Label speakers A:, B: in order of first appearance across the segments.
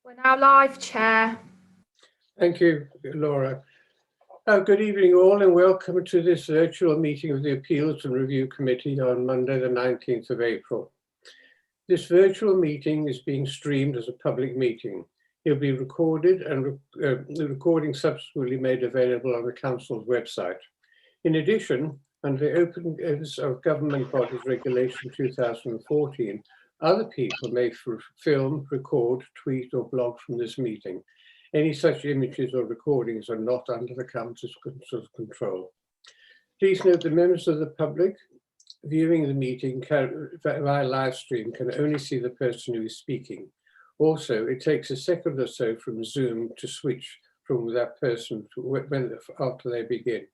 A: We're now live, Chair.
B: Thank you, Laura. Good evening all, and welcome to this virtual meeting of the Appeals and Review Committee on Monday the 19th of April. This virtual meeting is being streamed as a public meeting. It will be recorded and the recording subsequently made available on the Council's website. In addition, under the Openness of Government Bodies Regulation 2014, other people may film, record, tweet or blog from this meeting. Any such images or recordings are not under the Council's control. Please note that members of the public viewing the meeting via live stream can only see the person who is speaking. Also, it takes a second or so from Zoom to switch from that person after they begin.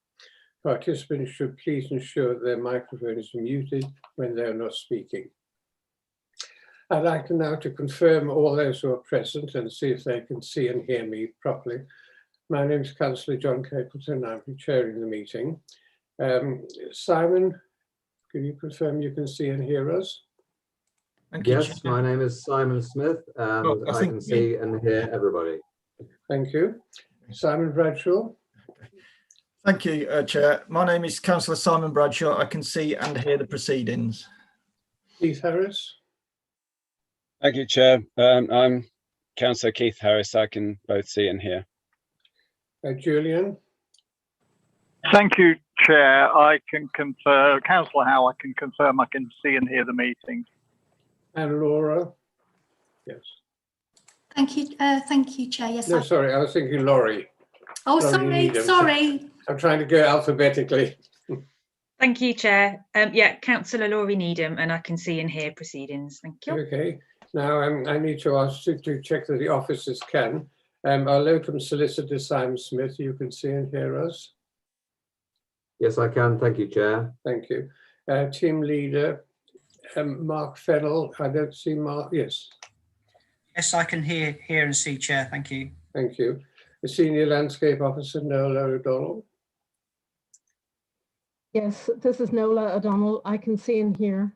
B: Participants should please ensure that their microphone is muted when they are not speaking. I'd like now to confirm all those who are present and see if they can see and hear me properly. My name is Councillor John Capleton. I'll be chairing the meeting. Simon, can you confirm you can see and hear us?
C: Yes, my name is Simon Smith, and I can see and hear everybody.
B: Thank you. Simon Bradshaw.
D: Thank you, Chair. My name is Councillor Simon Bradshaw. I can see and hear the proceedings.
B: Keith Harris.
E: Thank you, Chair. I'm Councillor Keith Harris. I can both see and hear.
B: Julian.
F: Thank you, Chair. I can confirm, Councillor Howe, I can confirm I can see and hear the meeting.
B: And Laura. Yes.
G: Thank you, Chair. Yes.
B: No, sorry, I was thinking Laurie.
G: Oh,
B: Laurie
G: sorry.
B: I'm trying to go alphabetically.
H: Thank you, Chair. Yeah, Councillor Laurie Needham, and I can see and hear proceedings. Thank you.
B: Okay. Now I need to ask to check that the officers can. Our locum solicitor, Simon Smith, you can see and hear us.
C: Yes, I can. Thank you, Chair.
B: Thank you. Team leader, Mark Fennell. I don't see Mark. Yes.
I: Yes, I can hear and see, Chair. Thank you.
B: Thank you. The senior landscape officer, Nola O'Donnell.
J: Yes, this is Nola O'Donnell. I can see and hear.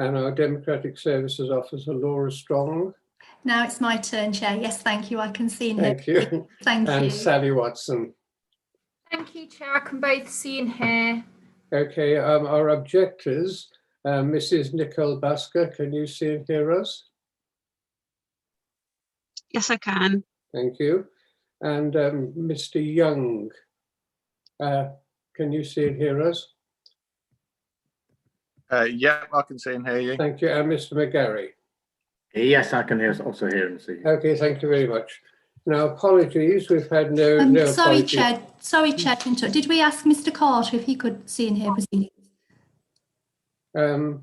B: And our Democratic Services Officer, Laura Strong.
G: Now it's my turn, Chair. Yes, thank you. I can see and hear.
B: Thank you.
G: Thank you.
B: And Sally Watson.
A: Thank you, Chair. I can both see and hear.
B: Okay, our objectors, Mrs. Nicole Baksa, can you see and hear us?
K: Yes, I can.
B: Thank you. And Mr. Young, can you see and hear us?
F: Yeah, I can see and hear you.
B: Thank you. And Mr. McGarry?
L: Yes, I can also hear and see.
B: Okay, thank you very much. Now, apologies, we've had no
G: sorry,
B: apologies.
G: Chair. Sorry, Chair. Did we ask Mr. Carter if he could see and hear proceedings?
B: No,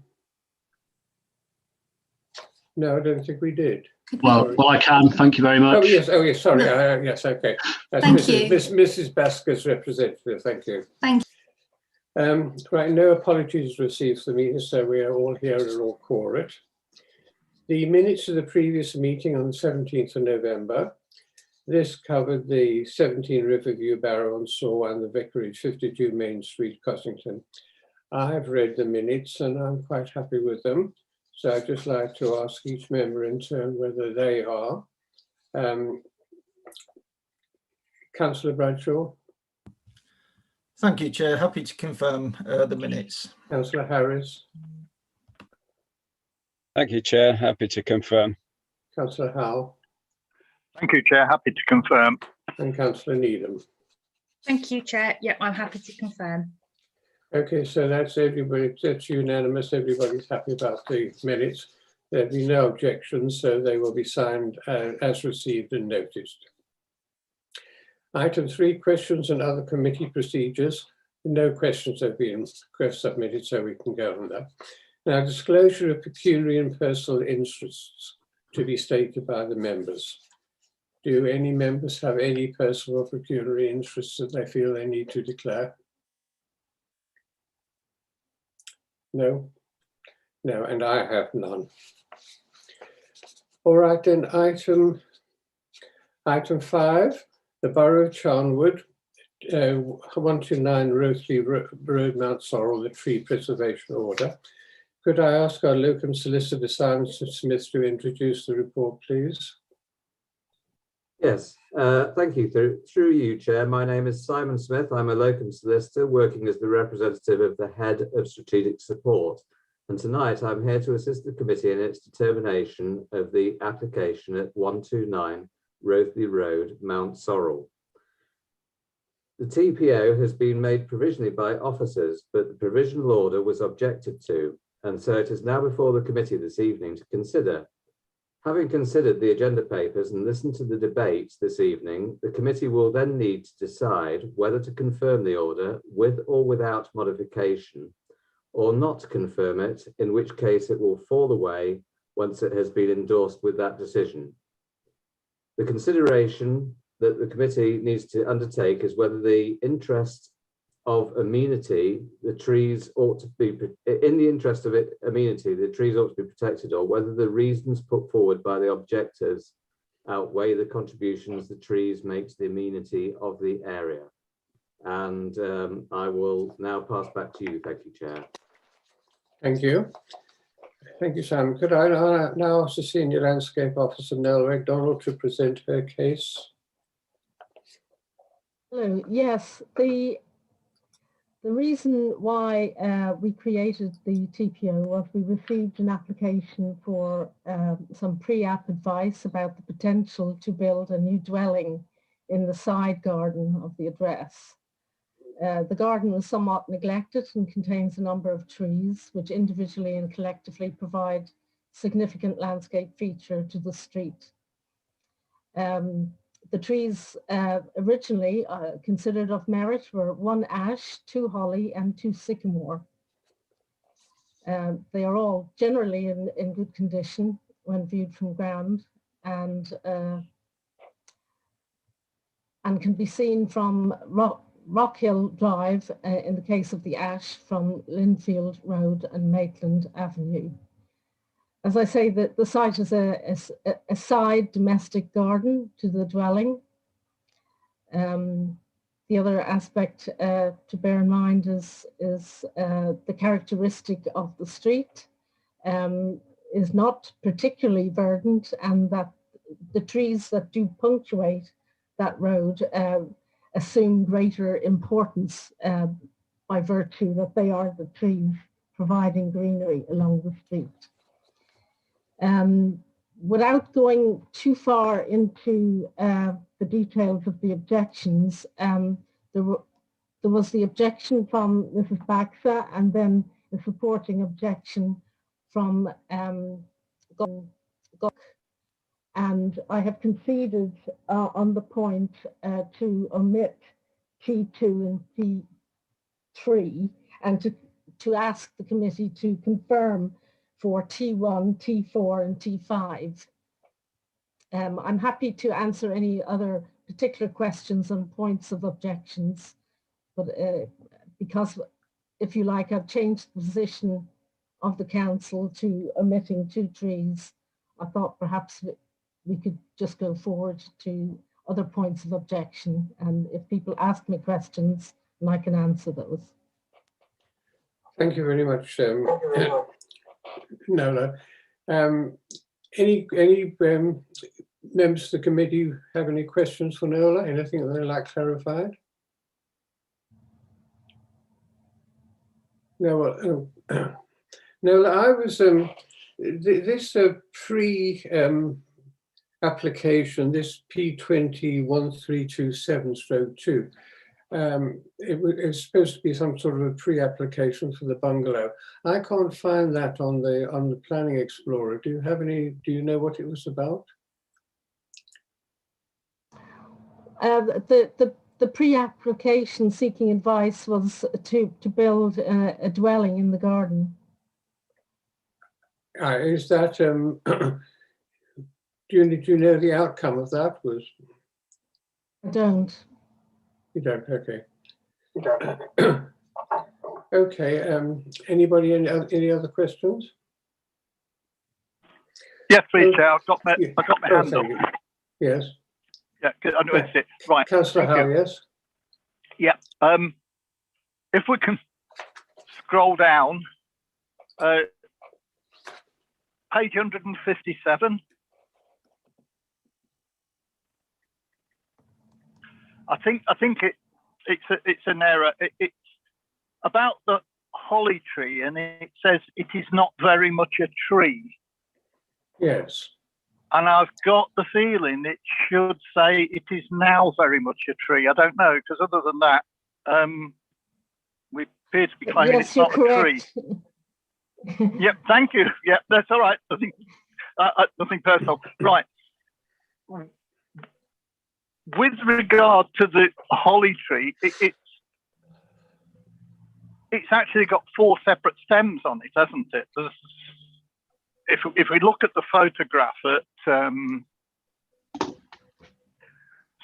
B: I don't think we did.
L: Well, I can. Thank you very much.
B: Oh yes, sorry. Yes, okay. That's
G: Thank
B: Mrs. Baska's representative. Thank you.
G: Thank
B: you. Right, no apologies received for the meeting, so we are all here and all quorate. The minutes of the previous meeting on the 17th of November. This covered the 17 Riverview, Barrow on Saw and the Vicarage, 52 Main Street, Cossington. I've read the minutes and I'm quite happy with them. So I'd just like to ask each member in turn whether they are. Councillor Bradshaw.
D: Thank you, Chair. Happy to confirm the minutes.
B: Councillor Harris.
E: Thank you, Chair. Happy to confirm.
B: Councillor Howe.
F: Thank you, Chair. Happy to confirm.
B: And Councillor Needham.
H: Thank you, Chair. Yep, I'm happy to confirm.
B: Okay, so that's everybody, that's unanimous. Everybody's happy about the minutes. There'll be no objections, so they will be signed as received and noticed. Item 3, questions and other committee procedures. No questions have been submitted, so we can go on that. Now, disclosure of pecuniary and personal interests to be stated by the members. Do any members have any personal or pecuniary interests that they feel they need to declare? No? No, and I have none. All right, then item 5, the Borough of Charnwood, 129 Rothley Road, Mount Sorrel, the Tree Preservation Order. Could I ask our locum solicitor, Simon Smith, to introduce the report, please?
C: Yes, thank you. Through you, Chair. My name is Simon Smith. I'm a locum solicitor working as the representative of the Head of Strategic Support. And tonight I'm here to assist the committee in its determination of the application at 129 Rothley Road, Mount Sorrel. The TPO has been made provisionally by officers, but the provisional order was objected to, and so it is now before the committee this evening to consider. Having considered the agenda papers and listened to the debate this evening, the committee will then need to decide whether to confirm the order with or without modification, or not confirm it, in which case it will fall away once it has been endorsed with that decision. The consideration that the committee needs to undertake is whether the interest of amenity, the trees ought to be, in the interest of amenity, the trees ought to be protected, or whether the reasons put forward by the objectors outweigh the contributions the trees make to the amenity of the area. And I will now pass back to you. Thank you, Chair.
B: Thank you. Thank you, Sam. Could I now ask the Senior Landscape Officer, Nola O'Donnell, to present her case?
J: Hello. Yes, the reason why we created the TPO was we received an application for some pre-app advice about the potential to build a new dwelling in the side garden of the address. The garden was somewhat neglected and contains a number of trees which individually and collectively provide significant landscape feature to the street. The trees originally considered of merit were 1 ash, 2 holly and 2 sycamore. They are all generally in good condition when viewed from ground and can be seen from Rockhill Drive in the case of the ash, from Linfield Road and Maitland Avenue. As I say, that the site is a side domestic garden to the dwelling. The other aspect to bear in mind is the characteristic of the street is not particularly verdant, and that the trees that do punctuate that road assume greater importance by virtue that they are the trees providing greenery along the street. Without going too far into the details of the objections, there was the objection from Mrs. Baksa and then the supporting objection from Gok. And I have conceded on the point to omit T2 and T3 and to ask the committee to confirm for T1, T4 and T5. I'm happy to answer any other particular questions and points of objections, but because, if you like, I've changed the position of the council to omitting 2 trees, I thought perhaps we could just go forward to other points of objection, and if people ask me questions, and I can answer those.
B: Thank you very much, Nola. Any members of the committee have any questions for Nola? Anything that they'd like clarified? No. Nola, I was this application, this P201327/2. It's supposed to be some sort of a pre-application for the bungalow. I can't find that on the Planning Explorer. Do you have any? Do you know what it was about?
J: The pre-application seeking advice was to build a dwelling in the garden.
B: Is that do you know the outcome of that was?
J: I don't.
B: You don't. Okay. Okay. Anybody? Any other questions?
F: Yes, please, Chair. I've got my hand up.
B: Yes.
F: Yeah, I noticed it. Right.
B: Councillor Howe, yes.
F: Yeah. If we can scroll down, page 157. I think it's an error. It's about the holly tree, and it says it is not very much a tree.
B: Yes.
F: And I've got the feeling it should say it is now very much a tree. I don't know, because other than that, we appear to be claiming
J: Yes,
F: it's
J: you're
F: not
J: correct.
F: a tree. Yep, thank you. Yep, that's all right. Nothing personal. Right. With regard to the holly tree, it's actually got 4 separate stems on it, hasn't it? If we look at the photograph it's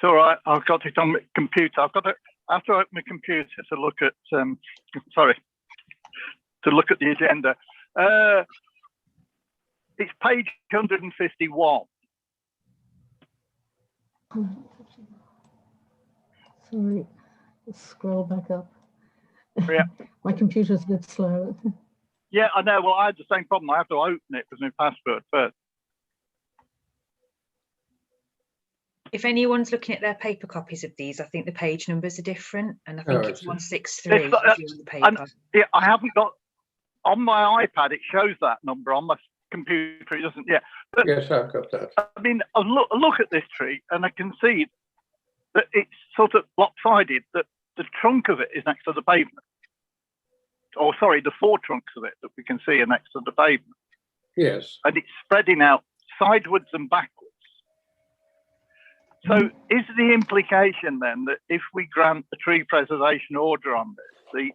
F: all right, I've got it on my computer. I have to open my computer to look at to look at the agenda. It's page 151.
J: Sorry, let's scroll back up.
F: Yeah.
J: My computer's a bit slow.
F: Yeah, I know. Well, I had the same problem. I have to open it with my password first.
H: If anyone's looking at their paper copies of these, I think the page numbers are different, and I think it's 163 if you're on the paper.
F: Yeah, I haven't got on my iPad. It shows that number. On my computer, it doesn't. Yeah. But,
B: yes, I've got that.
F: I mean, I look at this tree, and I can see that it's sort of lopsided. That the trunk of it is next to the pavement. Or sorry, the 4 trunks of it that we can see are next to the pavement.
B: Yes.
F: And it's spreading out sidewards and backwards. So is the implication then that if we grant the tree preservation order on this,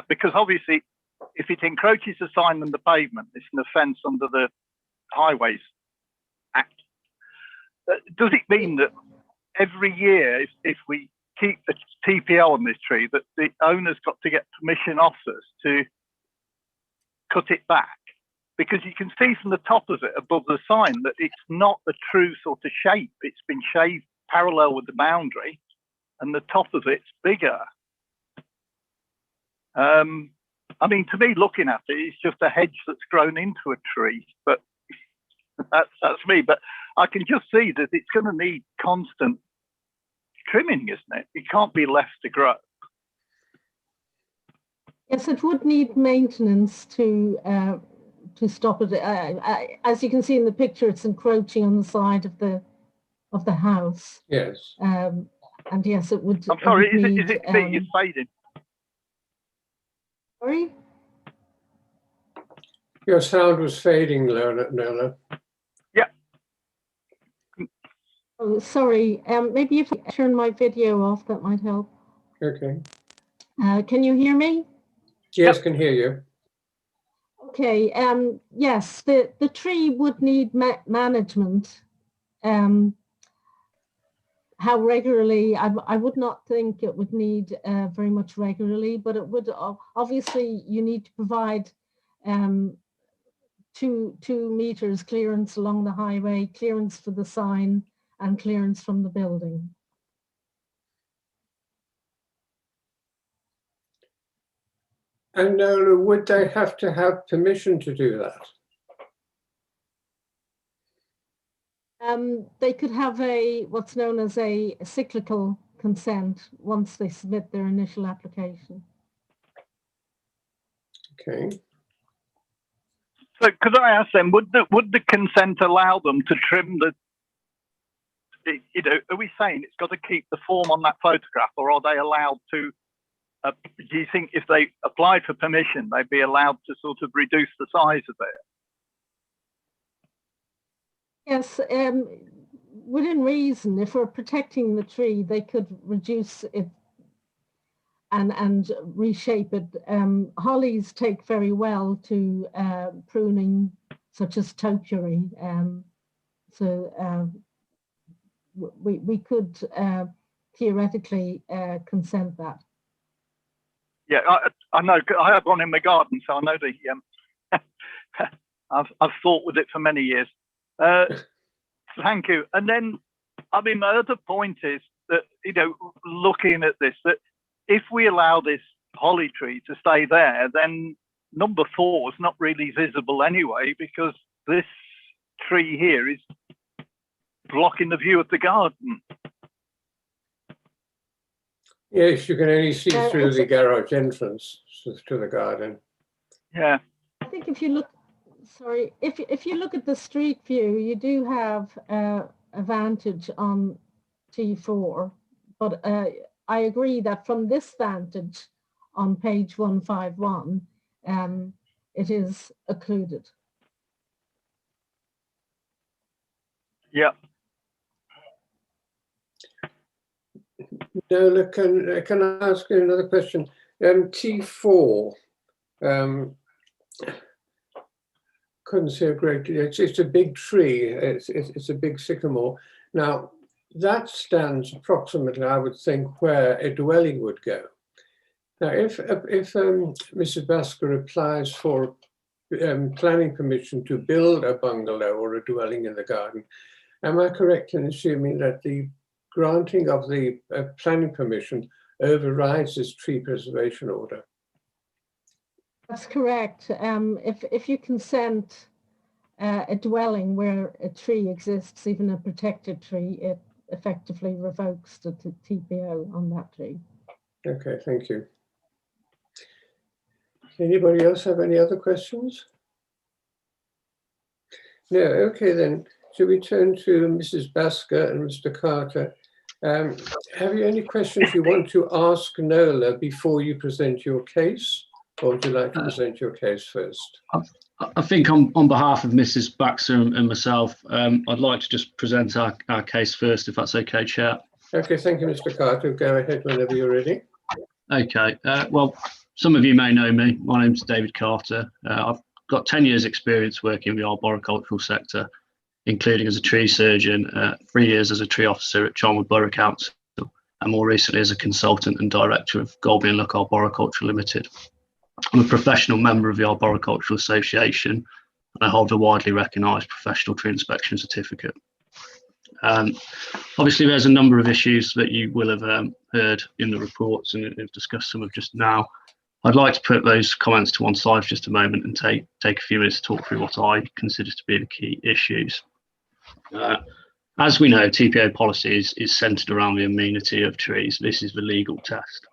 F: because obviously if it encroaches the sign and the pavement, it's an offence under the Highways Act. Does it mean that every year, if we keep a TPO on this tree, that the owner's got to get permission off us to cut it back? Because you can see from the top of it above the sign that it's not the true sort of shape. It's been shaved parallel with the boundary, and the top of it's bigger. I mean, to me, looking at it, it's just a hedge that's grown into a tree. But that's me. But I can just see that it's going to need constant trimming, isn't it? It can't be left to grow.
J: Yes, it would need maintenance to stop it. As you can see in the picture, it's encroaching on the side of the house.
B: Yes.
J: And yes, it would.
F: I'm sorry,
J: it would
F: is it me? It's fading.
J: Sorry?
B: Your sound was fading, Nola.
F: Yeah.
J: Oh, sorry. Maybe if I turn my video off, that might help.
B: Okay.
J: Can you hear me?
B: Yes,
F: Yep.
B: can hear you.
J: Okay. Yes, the tree would need management. How regularly? I would not think it would need very much regularly, but it would obviously you need to provide 2 meters clearance along the highway, clearance for the sign, and clearance from the building.
B: And Nola, would they have to have permission to do that?
J: They could have what's known as a cyclical consent once they submit their initial application.
B: Okay.
F: So could I ask them, would the consent allow them to trim the, you know, are we saying it's got to keep the form on that photograph, or are they allowed to, do you think if they applied for permission, they'd be allowed to sort of reduce the size of it?
J: Yes, within reason, if we're protecting the tree, they could reduce it and reshape it. Hollies take very well to pruning, such as topiary. So we could theoretically consent that.
F: Yeah, I know. I have one in my garden, so I know the. I've fought with it for many years. Thank you. And then, I mean, my other point is that, you know, looking at this, that if we allow this holly tree to stay there, then number 4 is not really visible anyway, because this tree here is blocking the view of the garden.
B: Yes, you can only see through
J: it's
B: the garage entrance to the garden.
F: Yeah.
J: I think if you look, sorry, if you look at the street view, you do have a vantage on T4, but I agree that from this vantage on page 151, it is occluded.
F: Yeah.
B: Nola, can I ask you another question? T4, couldn't see a great deal. It's a big tree. It's a big sycamore. Now, that stands approximately, I would think, where a dwelling would go. Now, if Mrs. Basker applies for planning permission to build a bungalow or a dwelling in the garden, am I correct in assuming that the granting of the planning permission overrides this tree preservation order?
J: That's correct. If you consent a dwelling where a tree exists, even a protected tree, it effectively revokes the TPO on that tree.
B: Okay, thank you. Anybody else have any other questions? No, okay then. Shall we turn to Mrs. Basker and Mr. Carter? Have you any questions you want to ask Nola before you present your case? Or would you like to present your case first?
L: I think on behalf of Mrs. Baksa and myself, I'd like to just present our case first, if that's okay, Chair.
B: Okay, thank you, Mr. Carter. Go ahead whenever you're ready.
L: Okay, well, some of you may know me. My name's David Carter. I've got 10 years experience working in the arboricultural sector, including as a tree surgeon, 3 years as a tree officer at Charnwood Borough Council, and more recently as a consultant and director of Golby and Luck Arboriculture Limited. I'm a professional member of the Arboricultural Association, and I hold a widely recognised professional tree inspection certificate. Obviously, there's a number of issues that you will have heard in the reports and have discussed some of just now. I'd like to put those comments to one side for just a moment and take a few minutes to talk through what I consider to be the key issues. As we know, TPO policy is centred around the amenity of trees. This is the legal test.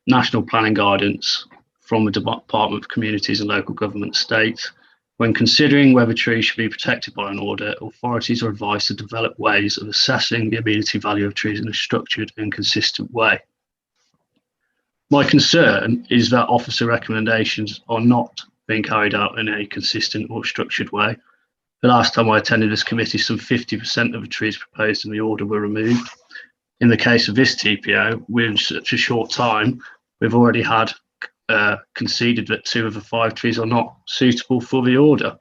L: National planning guidance from the Department of Communities and Local Government states, when considering whether trees should be protected by an order, authorities are advised to develop ways of assessing the amenity value of trees in a structured and consistent way. My concern is that officer recommendations are not being carried out in a consistent or structured way. The last time I attended this committee, some 50% of the trees proposed in the order were removed. In the case of this TPO, within such a short time, we've already had conceded that 2 of the 5 trees are not suitable for the order.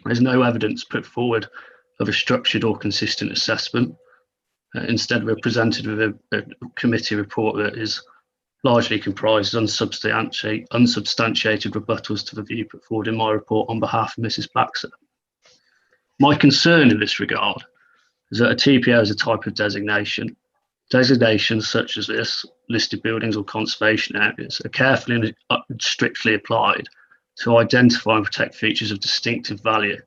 L: There's no evidence put forward of a structured or consistent assessment. Instead, we're presented with a committee report that is largely comprised of unsubstantiated rebuttals to the view put forward in my report on behalf of Mrs. Baksa. My concern in this regard is that a TPO is a type of designation. Designations such as this, listed buildings or conservation areas, are carefully and strictly applied to identify and protect features of distinctive value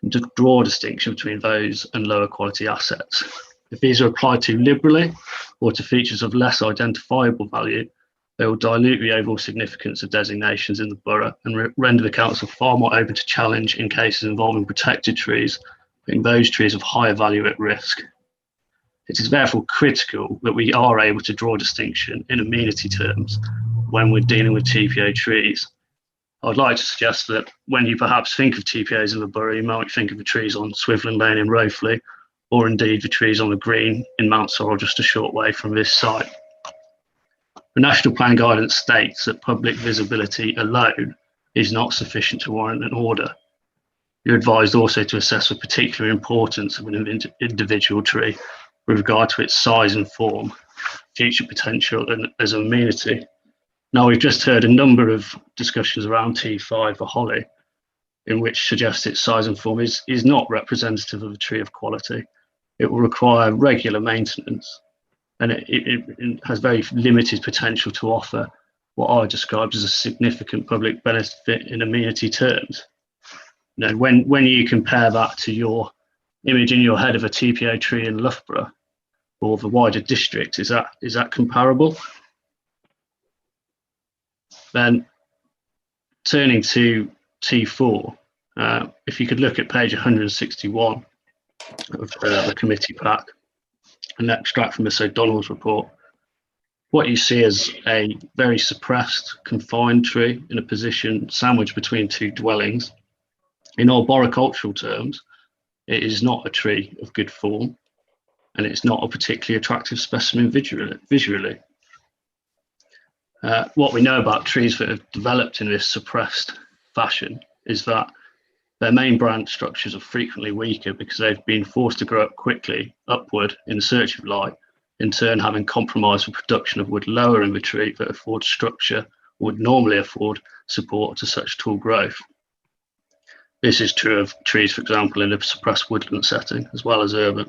L: and to draw a distinction between those and lower quality assets. If these are applied too liberally or to features of less identifiable value, they will dilute the overall significance of designations in the borough and render the council far more open to challenge in cases involving protected trees, putting those trees of higher value at risk. It is therefore critical that we are able to draw a distinction in amenity terms when we're dealing with TPO trees. I'd like to suggest that when you perhaps think of TPOs in the borough, you might think of the trees on Swiveland Lane in Rowfleet, or indeed the trees on the green in Mount Sorrel just a short way from this site. The National Plan Guidance states that public visibility alone is not sufficient to warrant an order. You're advised also to assess the particular importance of an individual tree with regard to its size and form, future potential and as an amenity. Now, we've just heard a number of discussions around T5 for holly, in which suggests its size and form is not representative of a tree of quality. It will require regular maintenance, and it has very limited potential to offer what I described as a significant public benefit in amenity terms. You know, when you compare that to your image in your head of a TPO tree in Loughborough, or the wider district. Is that comparable? Then turning to T4, if you could look at page 161 of the committee pack, an extract from Miss O'Donnell's report, what you see is a very suppressed, confined tree in a position sandwiched between two dwellings. In arboricultural terms, it is not a tree of good form, and it's not a particularly attractive specimen visually. What we know about trees that have developed in this suppressed fashion is that their main branch structures are frequently weaker because they've been forced to grow up quickly upward in search of light, in turn having compromised the production of wood lower in the tree that affords structure or would normally afford support to such tall growth. This is true of trees, for example, in a suppressed woodland setting, as well as urban.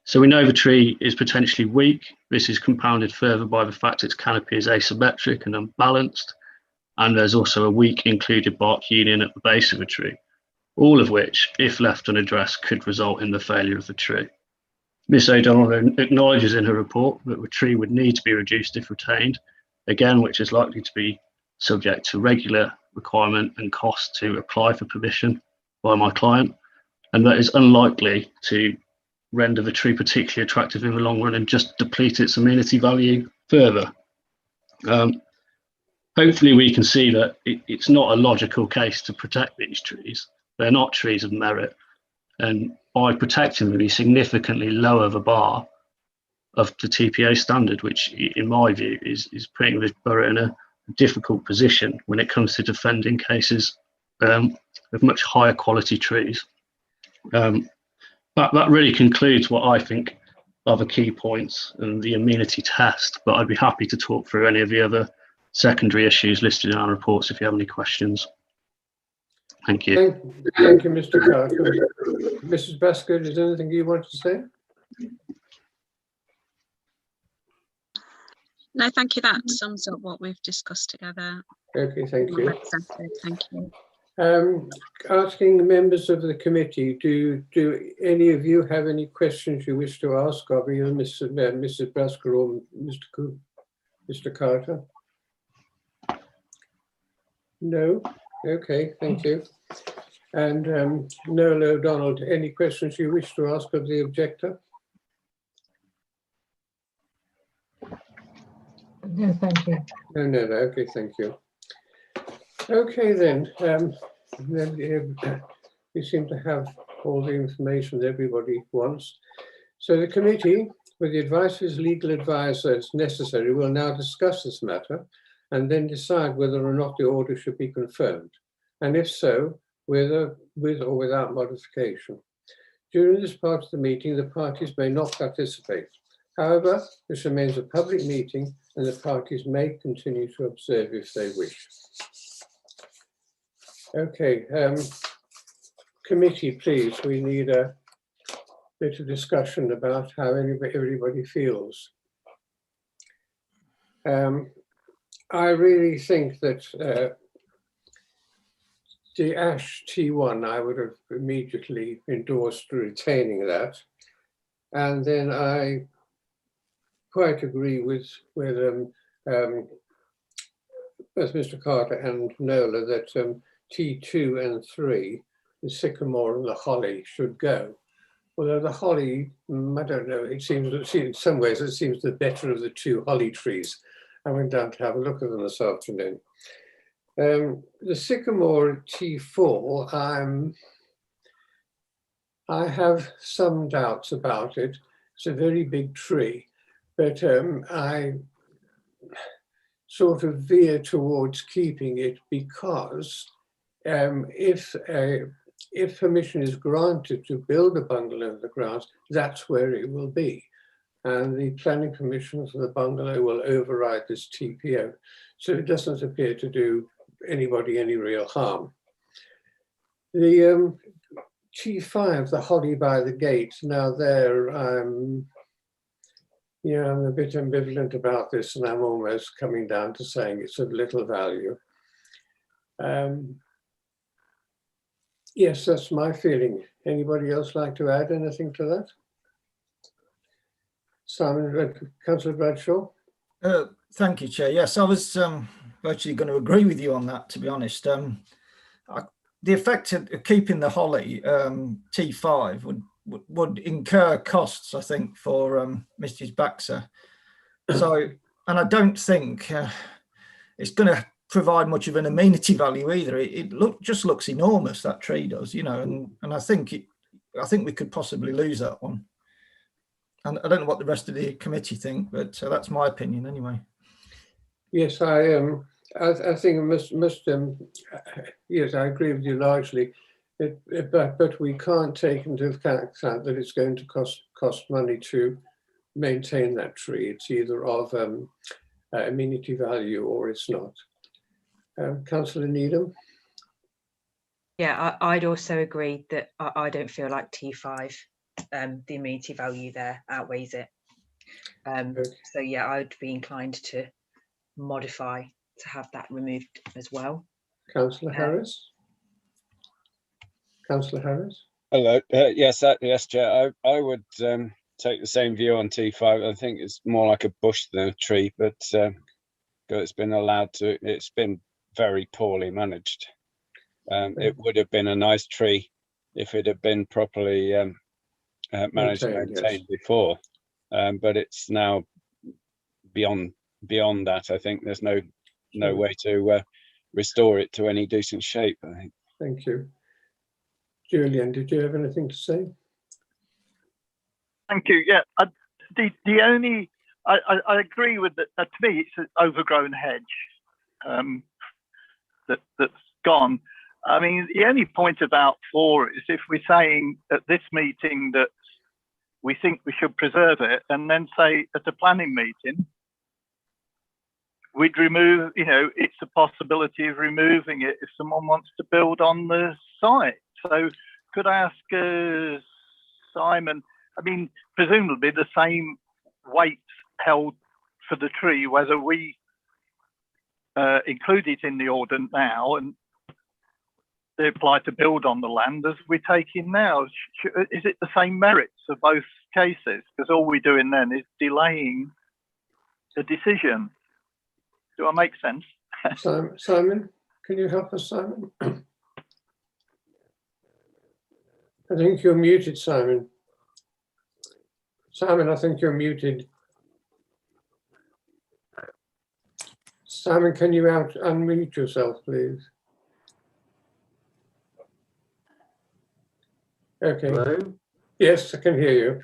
L: So we know the tree is potentially weak. This is compounded further by the fact its canopy is asymmetric and unbalanced, and there's also a weak included bark union at the base of the tree, all of which, if left unaddressed, could result in the failure of the tree. Miss O'Donnell acknowledges in her report that the tree would need to be reduced if retained, again, which is likely to be subject to regular requirement and cost to apply for permission by my client, and that is unlikely to render the tree particularly attractive in the long run and just deplete its amenity value further. Hopefully we can see that it's not a logical case to protect these trees. They're not trees of merit, and by protecting them, we significantly lower the bar of the TPA standard, which in my view is putting the borough in a difficult position when it comes to defending cases of much higher quality trees. That really concludes what I think are the key points and the amenity test, but I'd be happy to talk through any of the other secondary issues listed in our reports if you have any questions. Thank you.
B: Thank you, Mr. Carter. Mrs. Basket, is there anything you want to say?
K: No, thank you. That sums up what we've discussed together.
B: Okay, thank you.
K: Thank you.
B: Asking members of the committee, do any of you have any questions you wish to ask of either Mrs. Basker or Mr. Carter? No? Okay, thank you. And Nola O'Donnell, any questions you wish to ask of the objector?
J: No, thank you.
B: No, okay, thank you. Okay, then we seem to have all the information that everybody wants. So the committee, with the advice of his legal advisor as necessary, will now discuss this matter and then decide whether or not the order should be confirmed, and if so, whether with or without modification. During this part of the meeting, the parties may not participate. However, this remains a public meeting and the parties may continue to observe if they wish. Okay, committee, please, we need a bit of discussion about how everybody feels. I really think that the Ash T1, I would have immediately endorsed retaining that. And then I quite agree with both Mr. Carter and Nola that T2 and 3, the sycamore and the holly, should go. Although the holly, I don't know, it seems in some ways it seems the better of the two holly trees. I went down to have a look at them this afternoon. The sycamore T4, I have some doubts about it. It's a very big tree, but I sort of veer towards keeping it because if permission is granted to build a bungalow in the grounds, that's where it will be. And the planning permission for the bungalow will override this TPO. So it doesn't appear to do anybody any real harm. The T5, the holly by the gate, now there, I'm a bit ambivalent about this, and I'm almost coming down to saying it's of little value. Yes, that's my feeling. Anybody else like to add anything to that? Simon, Councillor Bradshaw.
D: Thank you, Chair. Yes, I was actually going to agree with you on that, to be honest. The effect of keeping the holly T5 would incur costs, I think, for Mrs. Baksa. So, and I don't think it's going to provide much of an amenity value either. It just looks enormous, that tree does, you know, and I think we could possibly lose that one. And I don't know what the rest of the committee think, but that's my opinion anyway.
B: Yes, I think yes, I agree with you largely, but we can't take into account that it's going to cost money to maintain that tree. It's either of amenity value or it's not. Councillor Needham.
H: Yeah, I'd also agree that I don't feel like T5, the amenity value there outweighs it. Okay. So yeah, I'd be inclined to modify to have that removed as well.
B: Councillor Harris. Councillor Harris.
E: Hello. Yes, Chair. I would take the same view on T5. I think it's more like a bush than a tree, but it's been allowed to. It's been very poorly managed. It would have been a nice tree if it had been properly managed and maintained before, but it's now beyond that. I think there's no way to restore it to any decent shape, I think.
B: Thank you. Julian, did you have anything to say?
F: Thank you. Yeah, the only I agree with that. To me, it's an overgrown hedge that's gone. I mean, the only point about 4 is if we're saying at this meeting that we think we should preserve it, and then say at a planning meeting we'd remove, you know, it's a possibility of removing it if someone wants to build on the site. So could I ask Simon, I mean, presumably the same weight held for the tree, whether we include it in the ordinance now and they apply to build on the land as we take in now. Is it the same merits for both cases? Because all we're doing then is delaying the decision. Do I make sense?
B: Simon, can you help us, Simon? I think you're muted, Simon. Simon, I think you're muted. Simon, can you unmute yourself, please? Okay.
C: Hello?
B: Yes, I can hear you.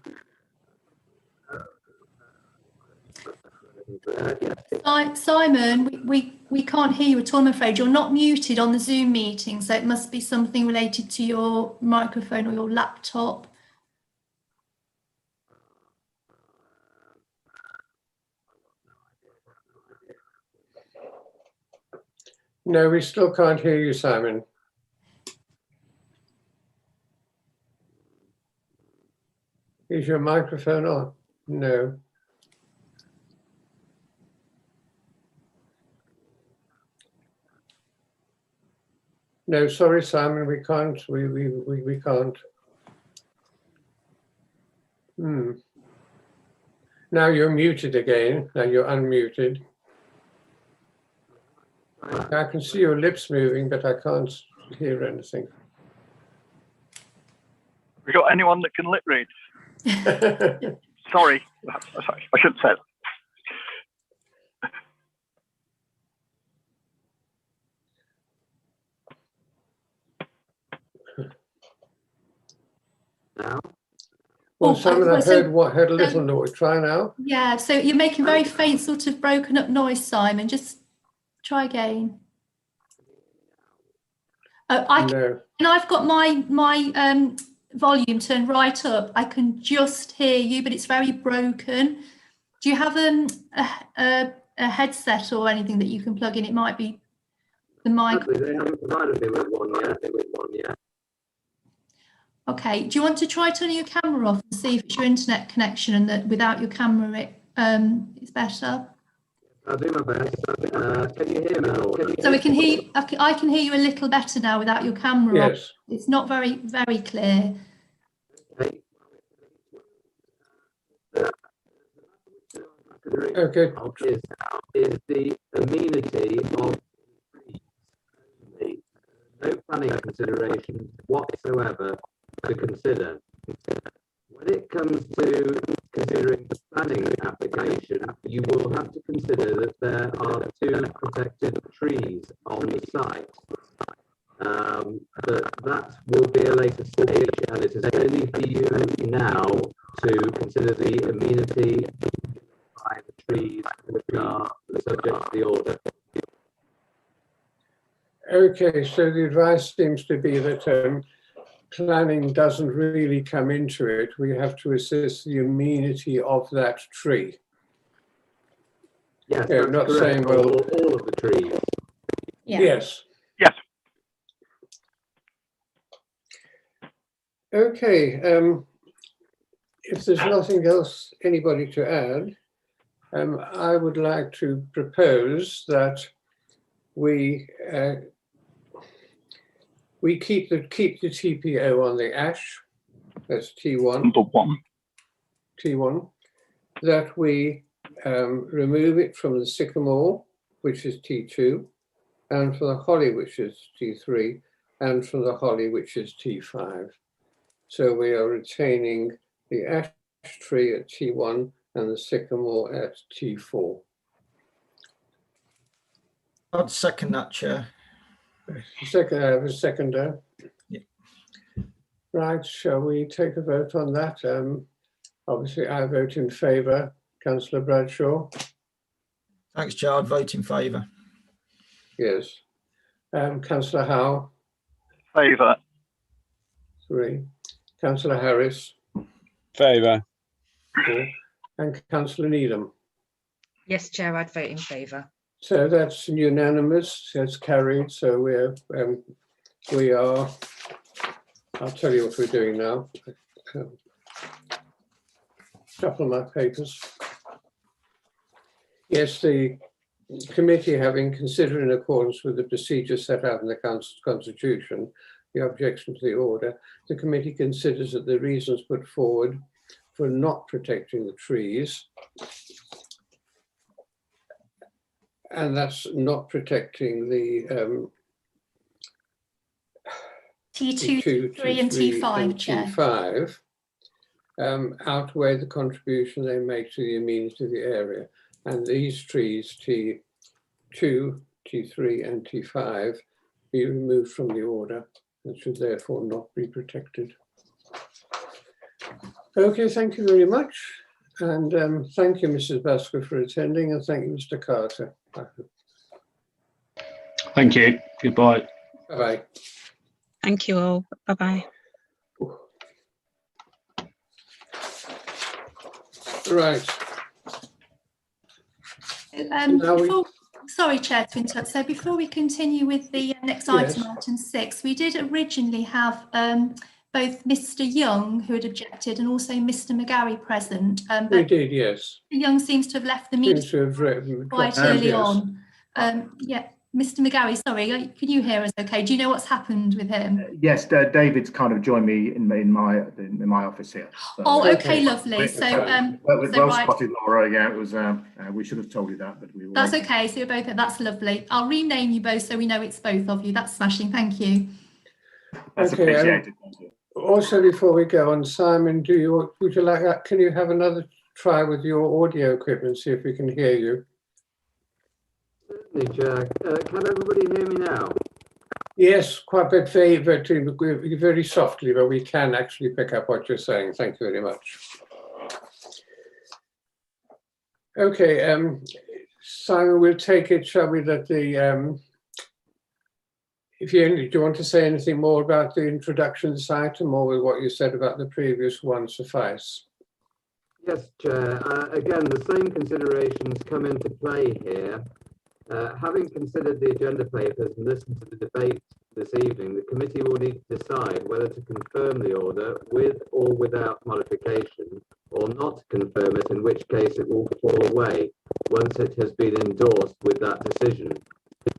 G: Simon, we can't hear you at all, I'm afraid. You're not muted on the Zoom meeting, so it must be something related to your microphone or your laptop.
B: No, we still can't hear you, Simon. Is your microphone on? No. No, sorry, Simon, we can't. We can't. Now you're muted again. Now you're unmuted. I can see your lips moving, but I can't hear anything.
F: We got anyone that can lip read? Sorry, I shouldn't say that.
C: Now?
B: Well, Simon, I heard a little noise. Try now.
G: Yeah, so you're making very faint, sort of broken up noise, Simon. Just try again. Oh, and I've got my volume turned right up. I can just hear you, but it's very broken. Do you have a headset or anything that you can plug in? It might be the mic.
C: They haven't provided me with one yet.
G: Okay, do you want to try turning your camera off and see if it's your internet connection and that without your camera it's better?
C: I'll do my best. Can you hear me?
G: So we can hear. I can hear you a little better now without your camera.
B: Yes.
G: On. It's not very clear.
C: Okay.
B: Okay.
C: Is the amenity of trees only. No planning considerations whatsoever to consider. When it comes to considering the planning application, you will have to consider that there are 2 protected trees on the site. But that will be a later stage, and it is only for you now to consider the amenity by the trees which are subject to the order.
B: Okay, so the advice seems to be that planning doesn't really come into it. We have to assess the amenity of that tree.
C: Yes,
B: Yeah,
C: that's
B: not
C: correct.
B: saying, well,
C: all of the trees.
G: Yeah.
B: Yes.
F: Yes.
B: Okay. If there's nothing else, anybody to add, I would like to propose that we keep the TPO on the ash. That's T1. T1. That we remove it from the sycamore, which is T2, and from the holly, which is T3, and from the holly, which is T5. So we are retaining the ash tree at T1 and the sycamore at T4.
D: I'd second that, Chair.
B: Second, I have a seconder.
D: Yeah.
B: Right, shall we take a vote on that? Obviously, I vote in favour. Councillor Bradshaw?
D: Thanks, Chair. I'd vote in favour.
B: Yes. Councillor Howe?
F: Favour.
B: 3. Councillor Harris?
E: Favour.
B: 4. And Councillor Needham?
H: Yes, Chair, I'd vote in favour.
B: So that's unanimous, that's carried. So we are, I'll tell you what we're doing now. Shuffle my papers. Yes, the committee, having considered in accordance with the procedure set out in the Constitution, the objection to the order, the committee considers that the reasons put forward for not protecting the trees, and that's not protecting the
G: T2, T3 and T5, Chair.
B: T5 outweigh the contribution they make to the amenity of the area. And these trees, T2, T3 and T5, be removed from the order and should therefore not be protected. Okay, thank you very much. And thank you, Mrs. Basker, for attending, and thank you, Mr. Carter.
L: Thank you. Goodbye.
B: Bye-bye.
K: Thank you all. Bye-bye.
B: Right.
G: Sorry, Chair, to interrupt. So before we continue with the next item, item 6, we did originally have both Mr. Young, who had objected, and also Mr. McGarry present.
B: We did, yes.
G: Young seems to have left the meeting quite early on. Yeah, Mr. McGarry, sorry, can you hear us okay? Do you know what's happened with him?
M: Yes, David's kind of joined me in my office here. So,
G: oh, okay, lovely. So,
M: well spotted, Laura. Yeah, it was. We should have told you that, but we were.
G: That's okay. So you're both. That's lovely. I'll rename you both so we know it's both of you. That's smashing. Thank you.
M: That's appreciated. Thank you.
B: Also, before we go on, Simon, would you like? Can you have another try with your audio equipment? See if we can hear you.
C: Certainly, Chair. Can everybody hear me now?
B: Yes, quite a bit very softly, but we can actually pick up what you're saying. Thank you very much. Okay, Simon, we'll take it, shall we, that the, do you want to say anything more about the introduction of this item, or will what you said about the previous one suffice?
C: Yes, Chair. Again, the same considerations come into play here. Having considered the agenda papers and listened to the debate this evening, the committee will need to decide whether to confirm the order with or without modification, or not to confirm it, in which case it will fall away once it has been endorsed with that decision. The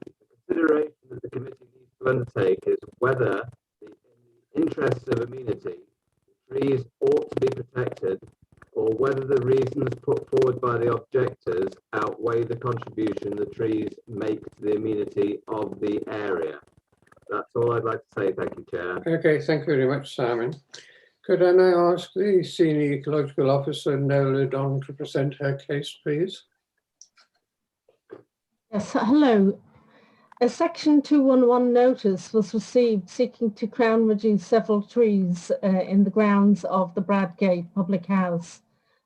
C: consideration that the committee needs to undertake is whether, in the interests of amenity, the trees ought to be protected, or whether the reasons put forward by the objectors value the contribution the trees make to the amenity of the area. That's all I'd like to say. Thank you, Chair.
B: Okay, thank you very much, Simon. Could I now ask the Senior Ecological Officer, Nola O'Donnell, to present her case, please?
J: Yes, hello. A Section 211 notice was received seeking to crown reduce several trees in the grounds of the Bradgate Public House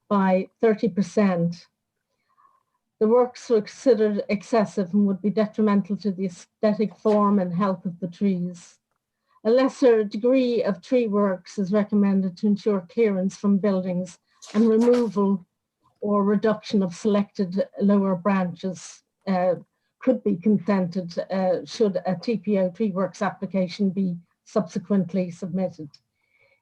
J: by 30%. The works were considered excessive and would be detrimental to the aesthetic form and health of the trees. A lesser degree of tree works is recommended to ensure clearance from buildings and removal or reduction of selected lower branches could be consented should a TPO tree works application be subsequently submitted.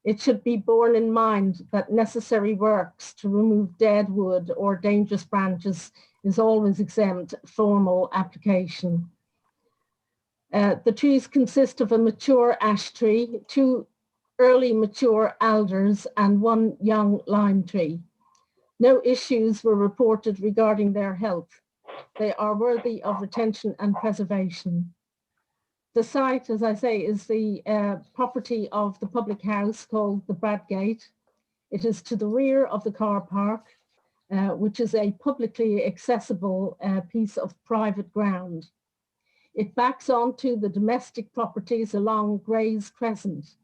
J: It should be borne in mind that necessary works to remove dead wood or dangerous branches is always exempt formal application. The trees consist of a mature ash tree, 2 early mature alders, and 1 young lime tree. No issues were reported regarding their health. They are worthy of retention and preservation. The site, as I say, is the property of the public house called the Bradgate. It is to the rear of the car park, which is a publicly accessible piece of private ground. It backs onto the domestic properties along Gray's Crescent.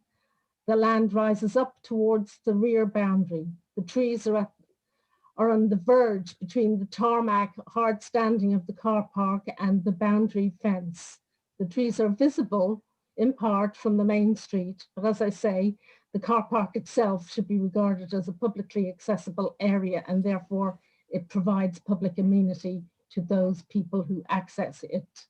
J: The land rises up towards the rear boundary. The trees are on the verge between the tarmac hard standing of the car park and the boundary fence. The trees are visible in part from the main street, but as I say, the car park itself should be regarded as a publicly accessible area, and therefore it provides public amenity to those people who access it.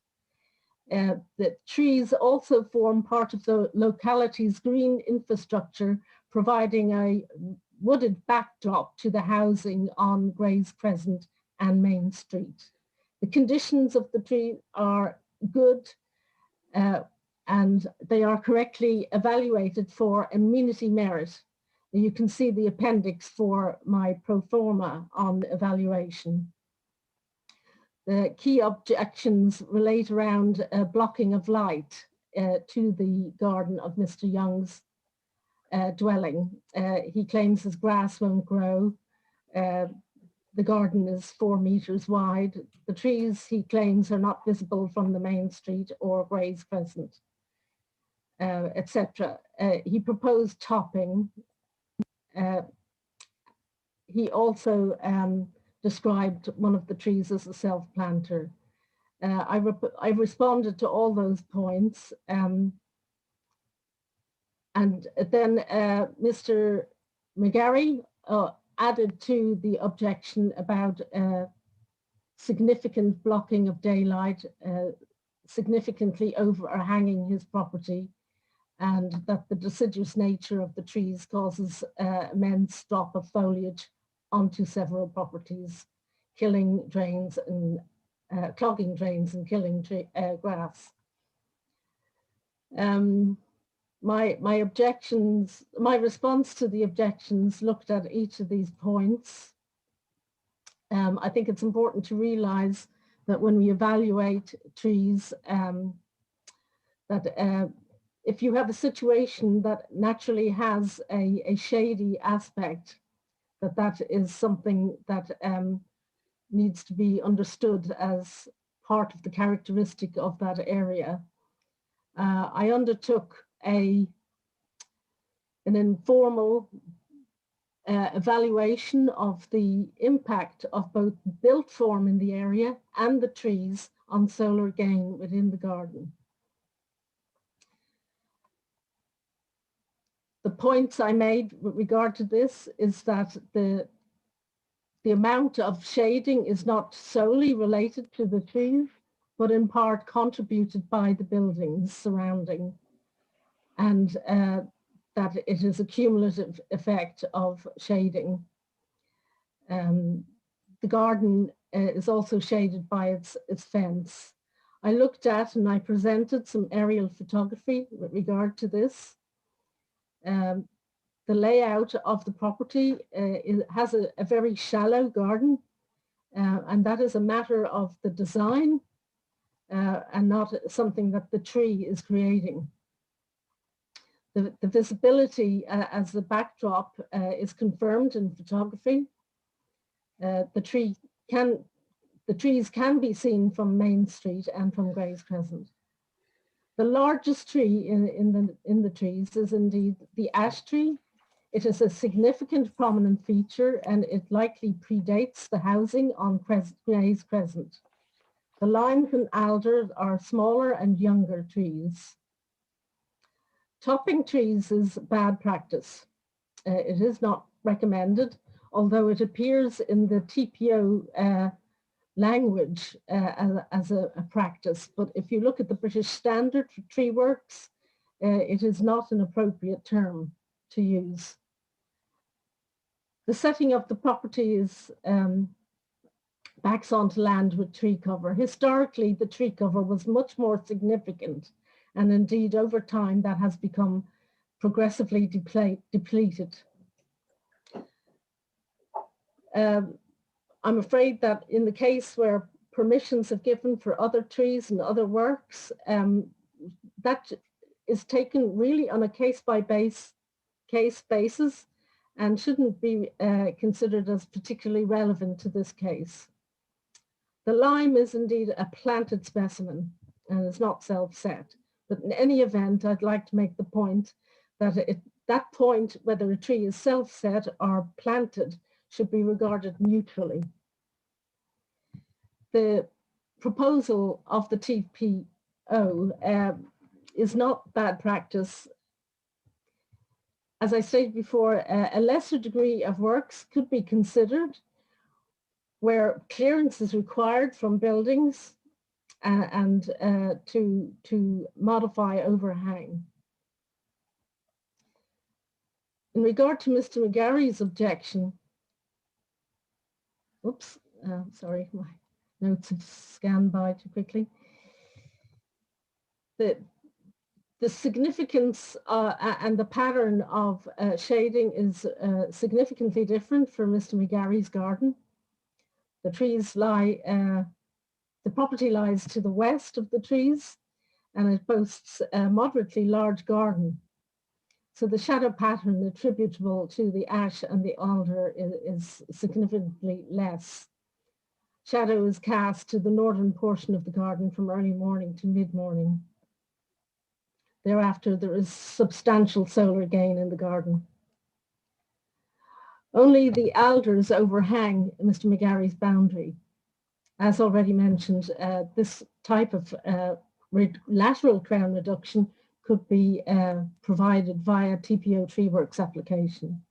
J: The trees also form part of the locality's green infrastructure, providing a wooded backdrop to the housing on Gray's Crescent and Main Street. The conditions of the tree are good and they are correctly evaluated for amenity merit. You can see the appendix for my pro forma on evaluation. The key objections relate around blocking of light to the garden of Mr. Young's dwelling. He claims his grass won't grow. The garden is 4 meters wide. The trees, he claims, are not visible from the main street or Gray's Crescent, etc. He proposed topping. He also described one of the trees as a self-planter. I responded to all those points. And then Mr. McGarry added to the objection about significant blocking of daylight, significantly overhanging his property, and that the deciduous nature of the trees causes immense drop of foliage onto several properties, killing drains and clogging drains and killing grass. My objections, my response to the objections looked at each of these points. I think it's important to realize that when we evaluate trees, that if you have a situation that naturally has a shady aspect, that is something that needs to be understood as part of the characteristic of that area. I undertook an informal evaluation of the impact of both built form in the area and the trees on solar gain within the garden. The points I made with regard to this is that the amount of shading is not solely related to the trees, but in part contributed by the buildings surrounding, and that it is a cumulative effect of shading. The garden is also shaded by its fence. I looked at and I presented some aerial photography with regard to this. The layout of the property has a very shallow garden. and that is a matter of the design and not something that the tree is creating. The visibility as the backdrop is confirmed in photography. The trees can be seen from Main Street and from Gray's Crescent. The largest tree in the trees is indeed the ash tree. It is a significant prominent feature and it likely predates the housing on Gray's Crescent. The limes and alders are smaller and younger trees. Topping trees is bad practice. It is not recommended, although it appears in the TPO language as a practice. But if you look at the British Standard for tree works, it is not an appropriate term to use. The setting of the property is backs onto land with tree cover. Historically, the tree cover was much more significant, and indeed over time that has become progressively depleted. I'm afraid that in the case where permissions are given for other trees and other works, that is taken really on a case basis and shouldn't be considered as particularly relevant to this case. The lime is indeed a planted specimen and is not self-set. But in any event, I'd like to make the point that that point, whether a tree is self-set or planted, should be regarded neutrally. The proposal of the TPO is not bad practice. As I stated before, a lesser degree of works could be considered where clearance is required from buildings and to modify overhang. In regard to Mr. McGarry's objection, oops, sorry, my notes have scanned by too quickly. The significance and the pattern of shading is significantly different for Mr. McGarry's garden. The trees lie, the property lies to the west of the trees, and it boasts a moderately large garden. So the shadow pattern attributable to the ash and the alder is significantly less. Shadow is cast to the northern portion of the garden from early morning to mid-morning. Thereafter, there is substantial solar gain in the garden. Only the alders overhang Mr. McGarry's boundary. As already mentioned, this type of lateral crown reduction could be provided via TPO tree works application.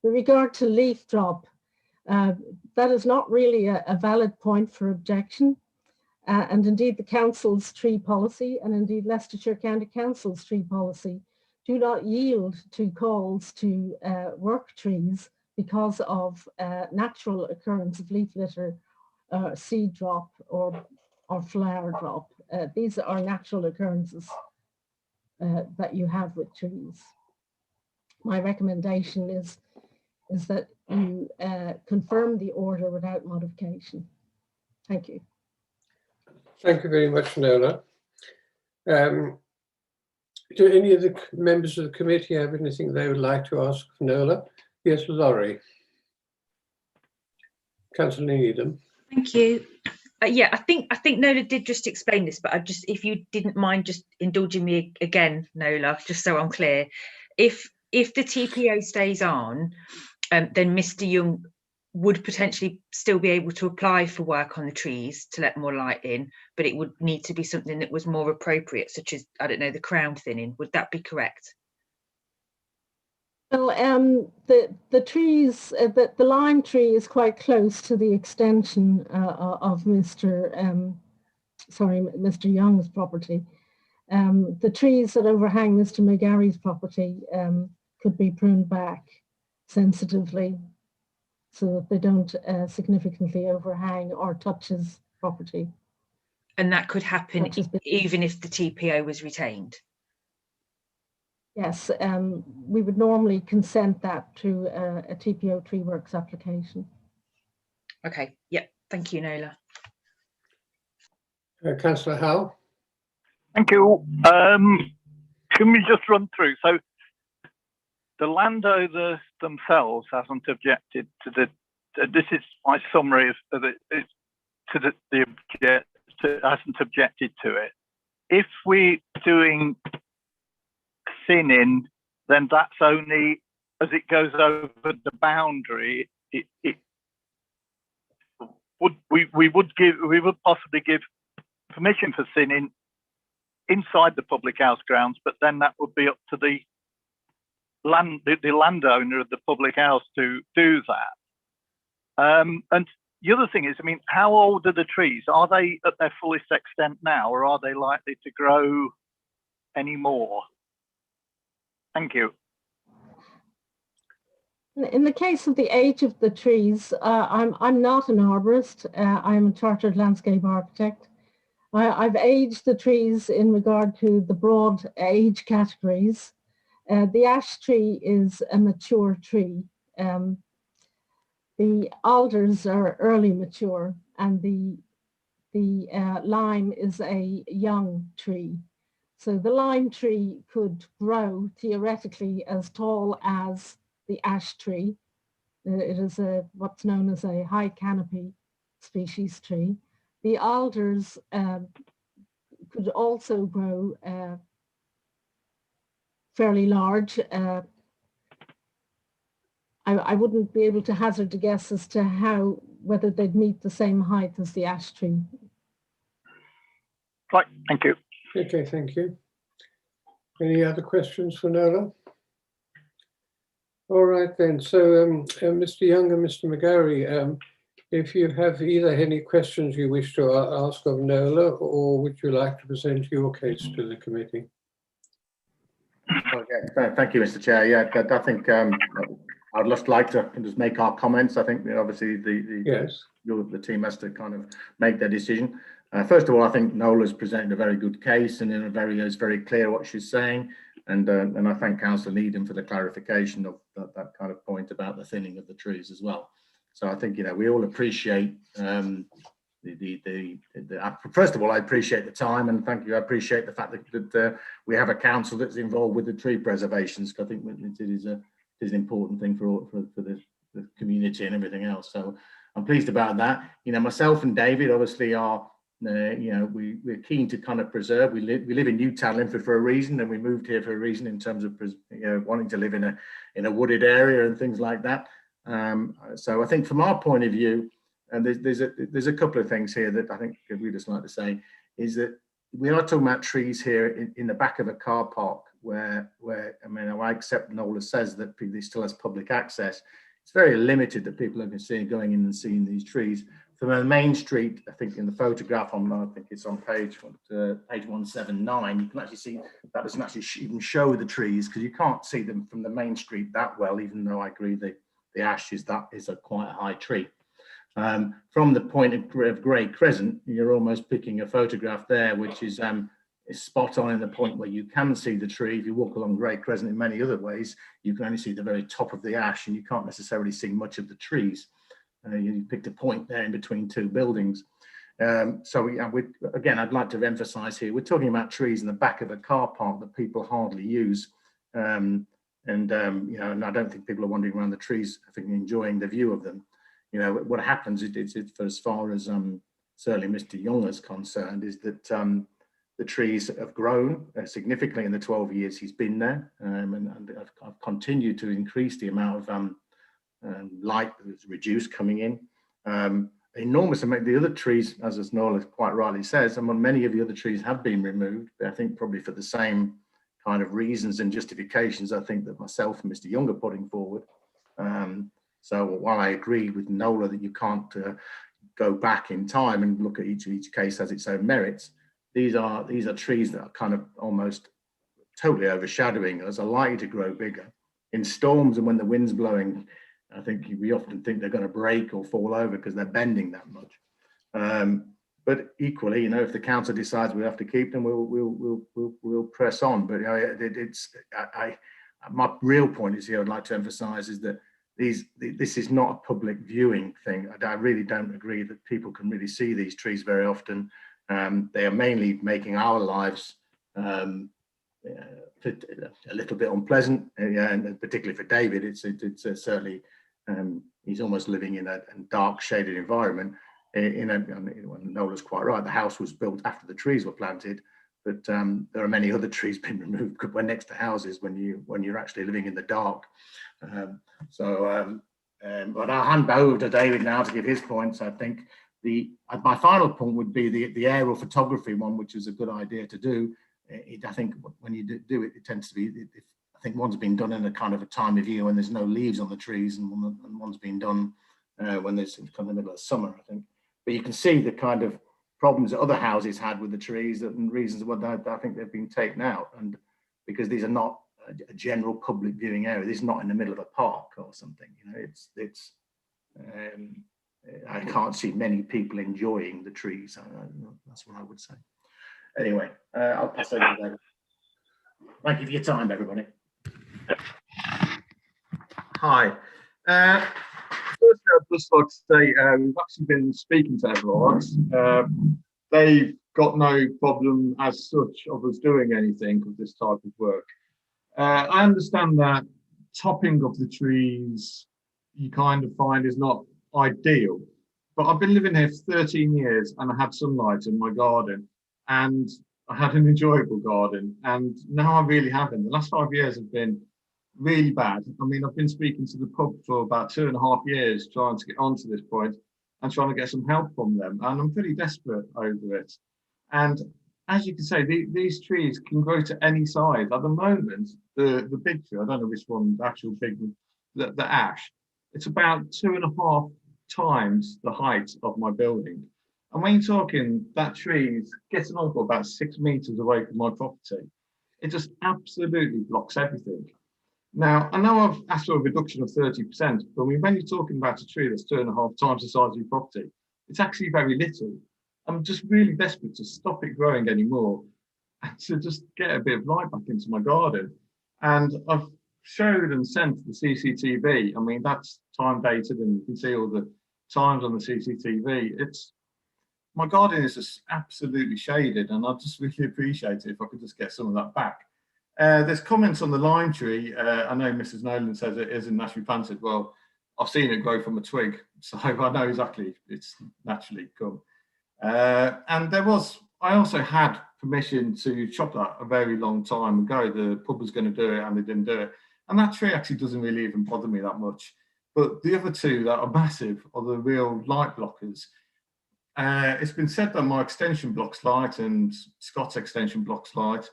J: With regard to leaf drop, that is not really a valid point for objection. And indeed the council's tree policy and indeed Leicestershire County Council's tree policy do not yield to calls to work trees because of natural occurrence of leaf litter, seed drop or flower drop. These are natural occurrences that you have with trees. My recommendation is that you confirm the order without modification. Thank you.
B: Thank you very much, Nola. Do any of the members of the committee have anything they would like to ask of Nola? Yes, Laurie. Councillor Needham.
H: Thank you. Yeah, I think Nola did just explain this, but if you didn't mind just indulging me again, Nola, just so I'm clear. If the TPO stays on, then Mr. Young would potentially still be able to apply for work on the trees to let more light in, but it would need to be something that was more appropriate, such as, I don't know, the crown thinning. Would that be correct?
J: Well, the trees, the lime tree is quite close to the extension of Mr. Young's property. The trees that overhang Mr. McGarry's property could be pruned back sensitively so that they don't significantly overhang or touch his property.
H: And that could happen even if the TPO was retained?
J: Yes, we would normally consent that to a TPO tree works application.
H: Okay, yep, Thank you, Nola.
B: Councillor Howell.
F: Thank you. Can we just run through? So the landowners themselves hasn't objected to the. This is my summary of it. Hasn't objected to it. If we're doing thinning, then that's only as it goes over the boundary. We would possibly give permission for thinning inside the public house grounds, but then that would be up to the landowner of the public house to do that. And the other thing is, I mean, how old are the trees? Are they at their fullest extent now, or are they likely to grow any more? Thank you.
J: In the case of the age of the trees, I'm not an arborist. I'm a chartered landscape architect. I've aged the trees in regard to the broad age categories. The ash tree is a mature tree. The alders are early mature, and the lime is a young tree. So the lime tree could grow theoretically as tall as the ash tree. It is what's known as a high canopy species tree. The alders could also grow fairly large. I wouldn't be able to hazard a guess as to whether they'd meet the same height as the ash tree.
F: Right, thank you.
B: Okay, thank you. Any other questions for Nola? All right then, so Mr. Young and Mr. McGarry, if you have either any questions you wish to ask of Nola, or would you like to present your case to the committee?
M: Okay, thank you, Mr. Chair. Yeah, I think I'd just like to just make our comments. I think obviously the team has to kind of make their decision. First of all, I think Nola's presented a very good case, and it's very clear what she's saying. And I thank Councillor Needham for the clarification of that kind of point about the thinning of the trees as well. So I think we all appreciate first of all, I appreciate the time, and thank you. I appreciate the fact that we have a council that's involved with the tree preservations. I think it is an important thing for the community and everything else. So I'm pleased about that. Myself and David obviously are. We're keen to kind of preserve. We live in Newtown, Linford for a reason, and we moved here for a reason in terms of wanting to live in a wooded area and things like that. So I think from our point of view, and there's a couple of things here that I think we just like to say is that we are talking about trees here in the back of a car park where I mean, I accept Nola says that this still has public access. It's very limited that people are going in and seeing these trees. From a main street, I think in the photograph I think it's on page 179, you can actually see that doesn't actually even show the trees because you can't see them from the main street that well, even though I agree the ash is quite a high tree. From the point of Grey Crescent, you're almost picking a photograph there, which is spot on in the point where you can see the tree. If you walk along Grey Crescent in many other ways, you can only see the very top of the ash and you can't necessarily see much of the trees. You picked a point there in between two buildings. Again, I'd like to emphasize here, we're talking about trees in the back of a car park that people hardly use. And I don't think people are wandering around the trees, I think enjoying the view of them. What happens is for as far as certainly Mr. Young is concerned, is that the trees have grown significantly in the 12 years he's been there. And I've continued to increase the amount of light that's reduced coming in. Enormous amount. The other trees, as Nola quite rightly says, many of the other trees have been removed, but I think probably for the same kind of reasons and justifications I think that myself and Mr. Young are putting forward. So while I agree with Nola that you can't go back in time and look at each case as its own merits, these are trees that are kind of almost totally overshadowing us, are likely to grow bigger. In storms and when the wind's blowing, I think we often think they're going to break or fall over because they're bending that much. But equally, if the council decides we have to keep them, we'll press on. But my real point is here, I'd like to emphasise is that this is not a public viewing thing. I really don't agree that people can really see these trees very often. They are mainly making our lives a little bit unpleasant, and particularly for David, it's certainly he's almost living in a dark, shaded environment. Nola's quite right. The house was built after the trees were planted, but there are many other trees being removed when next to houses when you're actually living in the dark. But I'll hand over to David now to give his points. I think my final point would be the aerial photography one, which is a good idea to do. I think when you do it, it tends to be, I think one's been done in a kind of a time of year when there's no leaves on the trees, and one's been done when there's kind of the middle of summer, I think. But you can see the kind of problems that other houses had with the trees and reasons why I think they've been taken out. And because these are not a general public viewing area, this is not in the middle of a park or something. You know, I can't see many people enjoying the trees. That's what I would say. Anyway, I'll pass over to David. Thank you for your time, everybody.
N: Hi. Firstly, I'd just like to say we've actually been speaking to everyone. They've got no problem as such of us doing anything of this type of work. I understand that topping of the trees you kind of find is not ideal, but I've been living here for 13 years and I had sunlight in my garden and I had an enjoyable garden, and now I really haven't. The last 5 years have been really bad. I mean, I've been speaking to the pub for about 2.5 years trying to get onto this point and trying to get some help from them, and I'm pretty desperate over it. And as you can say, these trees can grow to any size. At the moment, the big tree, I don't know which one, the actual big one, the ash, it's about 2.5 times the height of my building. And when you're talking, that tree is getting on for about 6 meters away from my property. It just absolutely blocks everything. Now, I know I've asked for a reduction of 30%, but when you're talking about a tree that's 2.5 times the size of your property, it's actually very little. I'm just really desperate to stop it growing anymore and to just get a bit of light back into my garden. And I've showed and sent the CCTV. I mean, that's time dated and you can see all the times on the CCTV. My garden is just absolutely shaded, and I'd just really appreciate it if I could just get some of that back. There's comments on the lime tree. I know Mrs. Nolan says it isn't naturally planted. Well, I've seen it grow from a twig, so I know exactly it's naturally come. And I also had permission to chop that a very long time ago. The pub was going to do it and they didn't do it. And that tree actually doesn't really even bother me that much. But the other two that are massive are the real light blockers. It's been said that my extension blocks light and Scott's extension blocks light.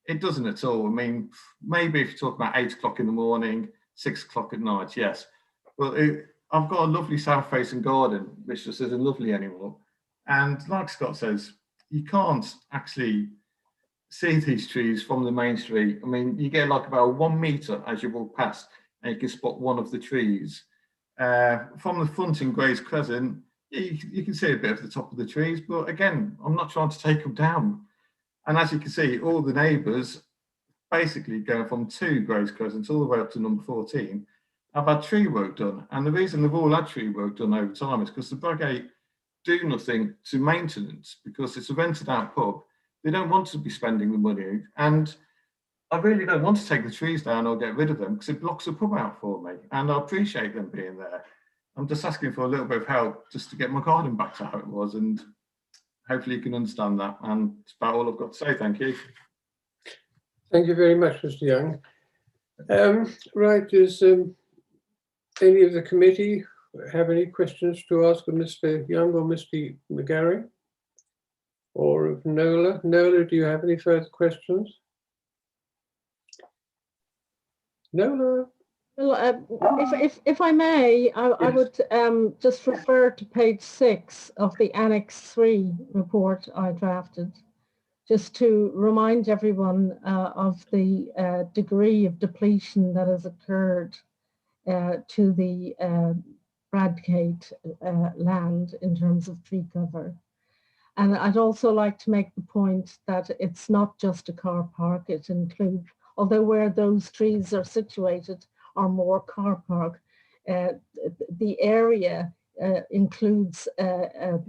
N: It doesn't at all. I mean, maybe if you talk about 8 o'clock in the morning, 6 o'clock at night, yes. But I've got a lovely south-facing garden, which just isn't lovely anymore. And like Scott says, you can't actually see these trees from the main street. I mean, you get like about 1 meter as you walk past, and you can spot one of the trees. From the front in Gray's Crescent, you can see a bit of the top of the trees, but again, I'm not trying to take them down. And as you can see, all the neighbours, basically going from 2 Gray's Crescent all the way up to number 14, have had tree work done. And the reason they've all had tree work done over time is because the Bradgate do nothing to maintenance, because it's a rented out pub. They don't want to be spending the money. And I really don't want to take the trees down or get rid of them because it blocks the pub out for me. And I appreciate them being there. I'm just asking for a little bit of help just to get my garden back to how it was. And hopefully you can understand that. And that's about all I've got to say. Thank you.
B: Thank you very much, Mr. Young. Right, does any of the committee have any questions to ask of Mr. Young or Mr. McGarry? Or of Nola? Nola, do you have any further questions? Nola?
J: Well, if I may, I would just refer to page 6 of the Annex 3 report I drafted, just to remind everyone of the degree of depletion that has occurred to the Bradgate land in terms of tree cover. And I'd also like to make the point that it's not just a car park, it includes, although where those trees are situated are more car park, the area includes a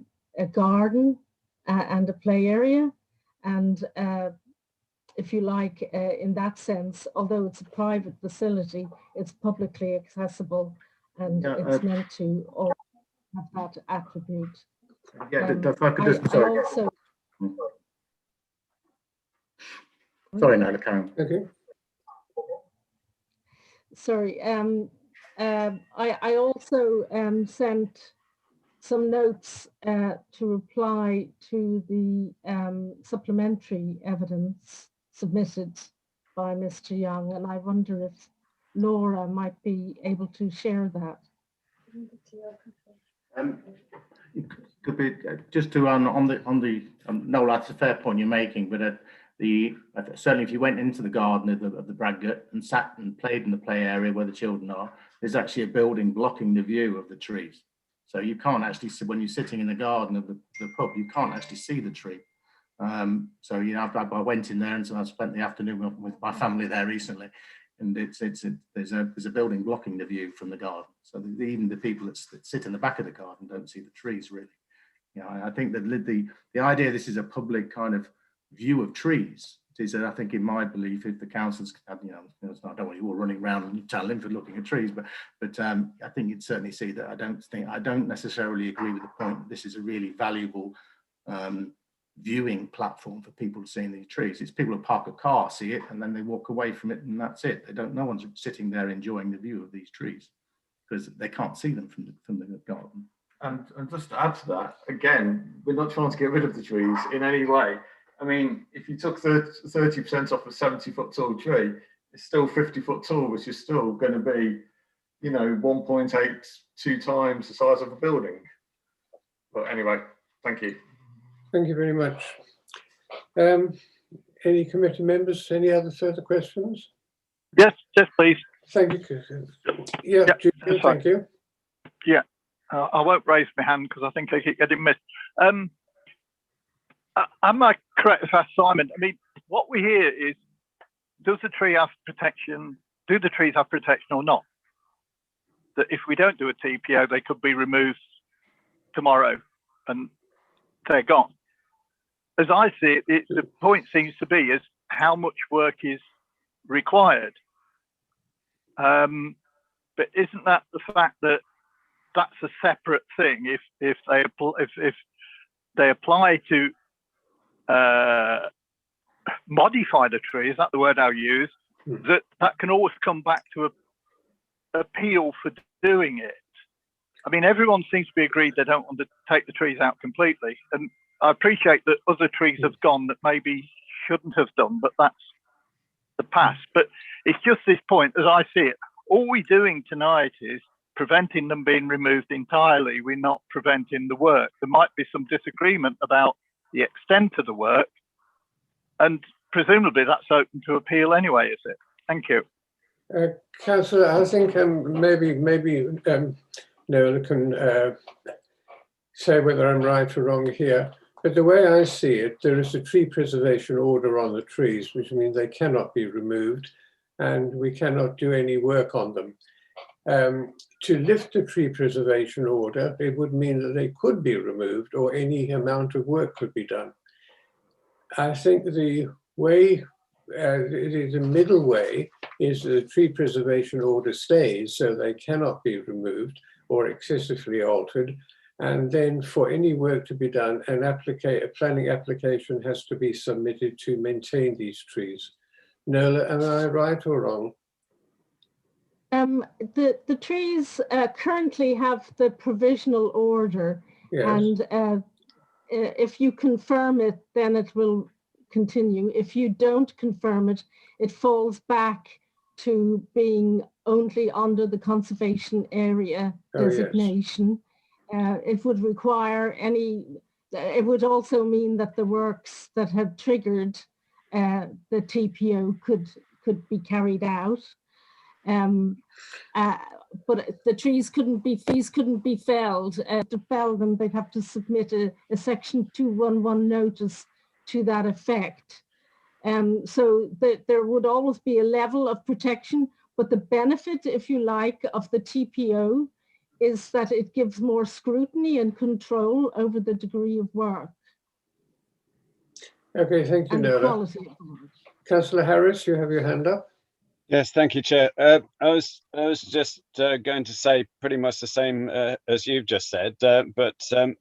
J: garden and a play area, and if you like, in that sense, although it's a private facility, it's publicly accessible, and it's meant to all have that attribute.
M: Yeah, if I could just, sorry. Sorry, Nola, Karen.
B: Okay.
J: Sorry, I also sent some notes to reply to the supplementary evidence submitted by Mr. Young, and I wonder if Laura might be able to share that.
M: It could be just to on the no, that's a fair point you're making, but certainly if you went into the garden of the Bradgate and sat and played in the play area where the children are, there's actually a building blocking the view of the trees. So you can't actually see, when you're sitting in the garden of the pub, you can't actually see the tree. So, you know, I went in there, and so I spent the afternoon with my family there recently, and there's a building blocking the view from the garden. So even the people that sit in the back of the garden don't see the trees really. You know, I think that the idea this is a public kind of view of trees is that, I think, in my belief, if the councils, you know, I don't want you all running around and telling for looking at trees, but I think you'd certainly see that. I don't necessarily agree with the point that this is a really valuable viewing platform for people seeing these trees. It's people who park a car, see it, and then they walk away from it, and that's it. No one's sitting there enjoying the view of these trees because they can't see them from the garden.
N: And just to add to that, again, we're not trying to get rid of the trees in any way. I mean, if you took 30% off a 70-foot tall tree, it's still 50-foot tall, which is still going to be, you know, 1.82 times the size of a building. But anyway, thank you.
B: Thank you very much. Any committee members, any other further questions?
F: Yes, please.
B: Thank you. Yeah, Julian, thank you.
F: Yeah, I won't raise my hand because I think I keep getting missed. Am I correct if I ask Simon? I mean, what we hear is, does the tree have protection? Do the trees have protection or not? That if we don't do a TPO, they could be removed tomorrow and they're gone. As I see it, the point seems to be is how much work is required. But isn't that the fact that that's a separate thing? If they apply to modify the tree, is that the word I'll use? That can always come back to a appeal for doing it. I mean, everyone seems to be agreed they don't want to take the trees out completely, and I appreciate that other trees have gone that maybe shouldn't have done, but that's the past. But it's just this point, as I see it, all we're doing tonight is preventing them being removed entirely. We're not preventing the work. There might be some disagreement about the extent of the work, and presumably that's open to appeal anyway, is it? Thank you.
B: Councillor, I think maybe Nola can say whether I'm right or wrong here, but the way I see it, there is a tree preservation order on the trees, which means they cannot be removed and we cannot do any work on them. To lift the tree preservation order, it would mean that they could be removed or any amount of work could be done. I think the way, the middle way is the tree preservation order stays, so they cannot be removed or excessively altered. And then for any work to be done, a planning application has to be submitted to maintain these trees. Nola, am I right or wrong?
J: The trees currently have the provisional order, yes. And if you confirm it, then it will continue. If you don't confirm it, it falls back to being only under the conservation area designation. Yes. It would require it would also mean that the works that have triggered the TPO could be carried out. But the trees couldn't be felled. To fell them, they'd have to submit a section 211 notice to that effect. So there would always be a level of protection, But the benefit, if you like, of the TPO is that it gives more scrutiny and control over the degree of work.
B: Okay, thank you,
J: And the
B: Nola.
J: quality of work.
B: Councillor Harris, you have your hand up.
E: Yes, thank you, Chair. I was just going to say pretty much the same as you've just said, but I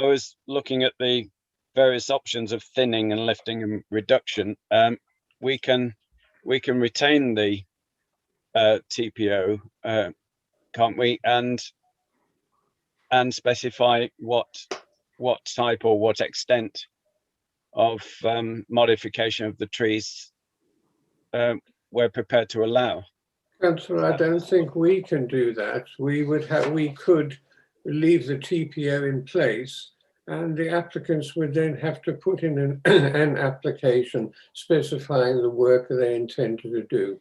E: was looking at the various options of thinning and lifting and reduction. We can retain the TPO, can't we? And specify what type or what extent of modification of the trees we're prepared to allow.
B: Councillor, I don't think we can do that. We could leave the TPO in place, and the applicants would then have to put in an application specifying the work they intend to do.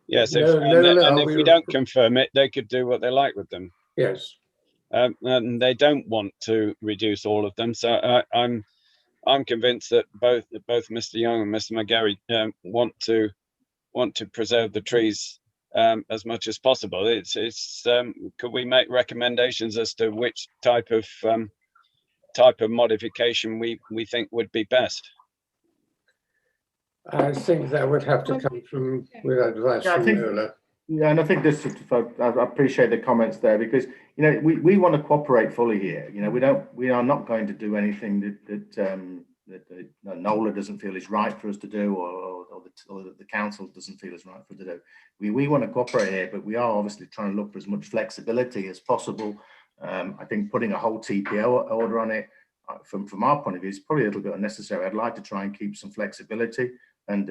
E: Yes,
B: No,
E: and if we don't confirm it, they could do what they like with them.
B: Yes.
E: And they don't want to reduce all of them. So I'm convinced that both Mr. Young and Mr. McGarry want to preserve the trees as much as possible. Could we make recommendations as to which type of modification we think would be best?
B: I think that would have to come with advice from Nola.
M: Yeah, and I think this, I appreciate the comments there, because we want to cooperate fully here. We are not going to do anything that Nola doesn't feel is right for us to do, or the council doesn't feel is right for us to do. We want to cooperate here, but we are obviously trying to look for as much flexibility as possible. I think putting a whole TPO order on it, from our point of view, is probably a little bit unnecessary. I'd like to try and keep some flexibility, and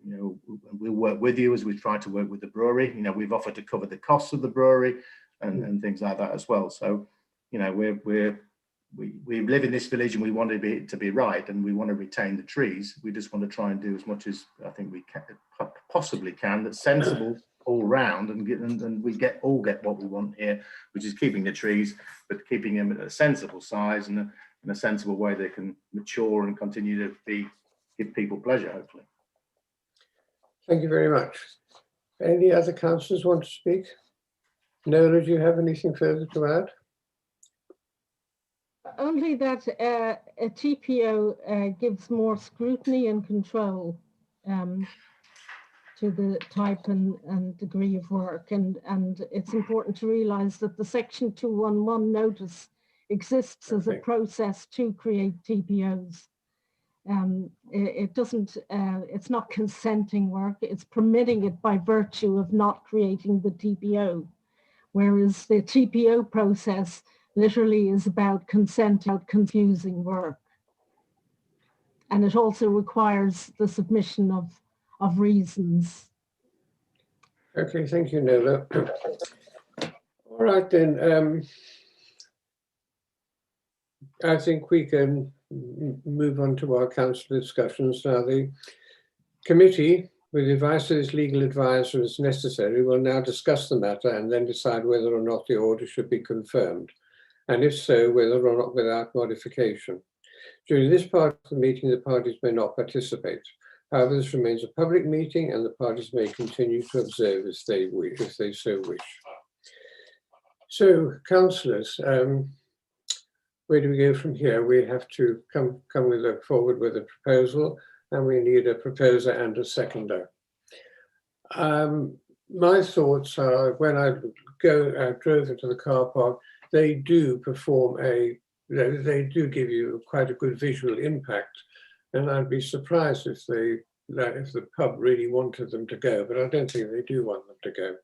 M: we'll work with you as we try to work with the brewery. We've offered to cover the costs of the brewery and things like that as well. So, we live in this village and we want it to be right, and we want to retain the trees. We just want to try and do as much as I think we possibly can that's sensible all round, and we all get what we want here, which is keeping the trees, but keeping them at a sensible size and in a sensible way they can mature and continue to give people pleasure, hopefully.
B: Thank you very much. Any other councillors want to speak? Nola, do you have anything further to add?
J: Only that a TPO gives more scrutiny and control to the type and degree of work, and it's important to realise that the Section 211 notice exists as a process to create TPOs. It doesn't, it's not consenting work, it's permitting it by virtue of not creating the TPO, whereas the TPO process literally is about consent, about confusing work. And it also requires the submission of reasons.
B: Okay, thank you, Nola. All right then, I think we can move on to our council discussions. Now, the committee, with the advice of its legal advisor as necessary, will now discuss the matter and then decide whether or not the order should be confirmed, and if so, whether or not without modification. During this part of the meeting, the parties may not participate. However, this remains a public meeting and the parties may continue to observe if they so wish. So, councillors, where do we go from here? We have to come forward with a proposal, and we need a proposer and a seconder. My thoughts are, when I drove into the car park, they do perform they do give you quite a good visual impact, and I'd be surprised if the pub really wanted them to go, but I don't think they do want them to go.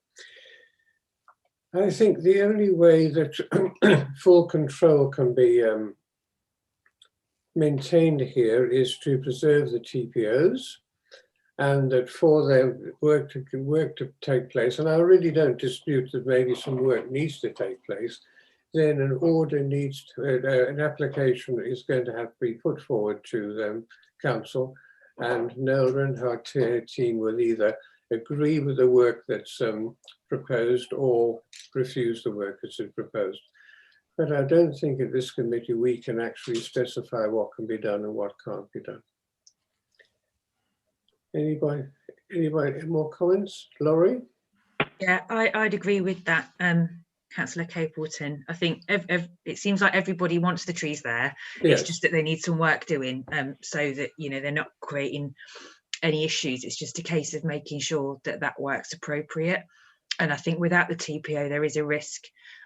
B: I think the only way that full control can be maintained here is to preserve the TPOs, and that for their work to take place, and I really don't dispute that maybe some work needs to take place, then an order needs to, an application is going to have to be put forward to the council, and Nola and her team will either agree with the work that's proposed or refuse the work that's proposed. But I don't think in this committee we can actually specify what can be done and what can't be done. Anybody? Anybody more comments? Laurie?
H: Yeah, I'd agree with that, Councillor Capleton. I think it seems like everybody wants the trees there.
B: Yes.
H: It's just that they need some work doing, so that, you know, they're not creating any issues. It's just a case of making sure that that work's appropriate. And I think without the TPO, there is a risk.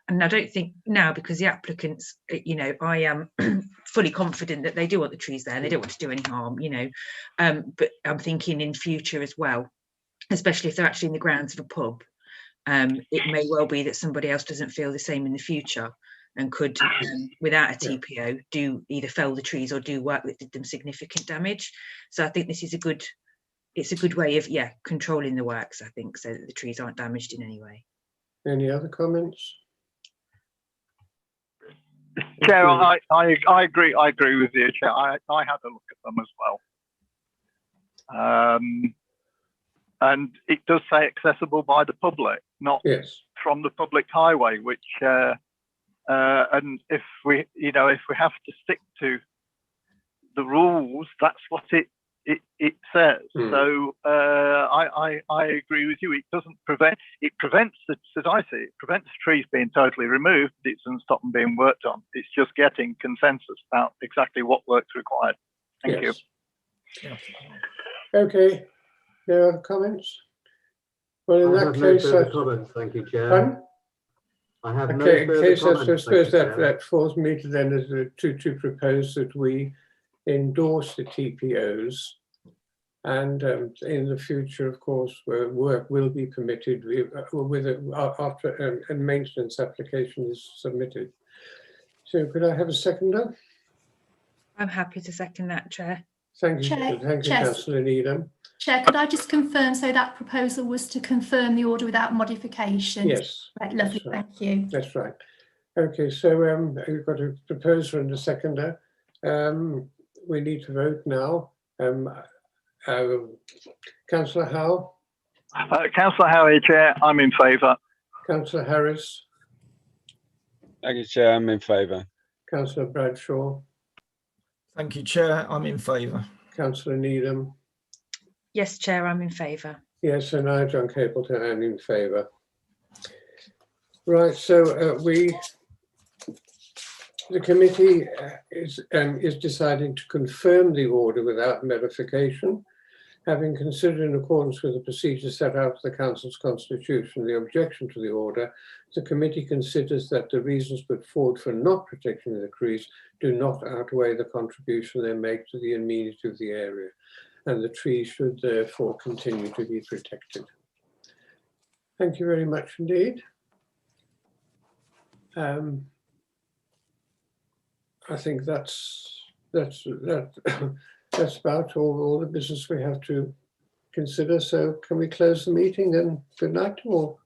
H: And I don't think now, because the applicants, you know, I am fully confident that they do want the trees there and they don't want to do any harm, you know. But I'm thinking in future as well, especially if they're actually in the grounds of a pub. It may well be that somebody else doesn't feel the same in the future and could, without a TPO, do either fell the trees or do work that did them significant damage. So I think this is it's a good way of, controlling the works, I think, so that the trees aren't damaged in any way.
B: Any other comments?
F: Chair, I agree with you, Chair. I had a look at them as well. And it does say accessible by the public, not from the public highway, which and if we have to stick to the rules, that's what it says. So I agree with you. It doesn't prevent, it prevents, as I see it, prevents trees being totally removed. It doesn't stop them being worked on. It's just getting consensus about exactly what work's required. Thank you.
B: Okay. No other comments? Well, in that case,
C: no further comments. Thank you, Chair.
B: Pardon?
C: I have no
B: in
C: further
B: case
C: comments.
B: I suppose that falls me to then as to propose that we endorse the TPOs, and in the future, of course, where work will be permitted after a maintenance application is submitted. So, could I have a seconder?
H: I'm happy to second that, Chair.
B: Thank you, Councillor Needham.
G: Chair, could I just confirm, so that proposal was to confirm the order without modification?
B: Yes.
G: Right, lovely,
B: right.
G: thank you.
B: That's right. Okay, so we've got a proposer and a seconder. We need to vote now. Councillor Howe?
F: Councillor Howe, Chair, I'm in favour.
B: Councillor Harris?
E: Thank you, Chair, I'm in favour.
B: Councillor Bradshaw?
D: Thank you, Chair, I'm in favour.
B: Councillor Needham?
H: Yes, Chair, I'm in favour.
B: Yes, and I, John Capleton, am in favour. Right, so the committee is deciding to confirm the order without modification. Having considered, in accordance with the procedure set out for the Council's constitution, the objection to the order, the committee considers that the reasons put forward for not protecting the trees do not outweigh the contribution they make to the amenity of the area, and the trees should therefore continue to be protected. Thank you very much indeed. I think that's about all the business we have to consider. So can we close the meeting and good night to all?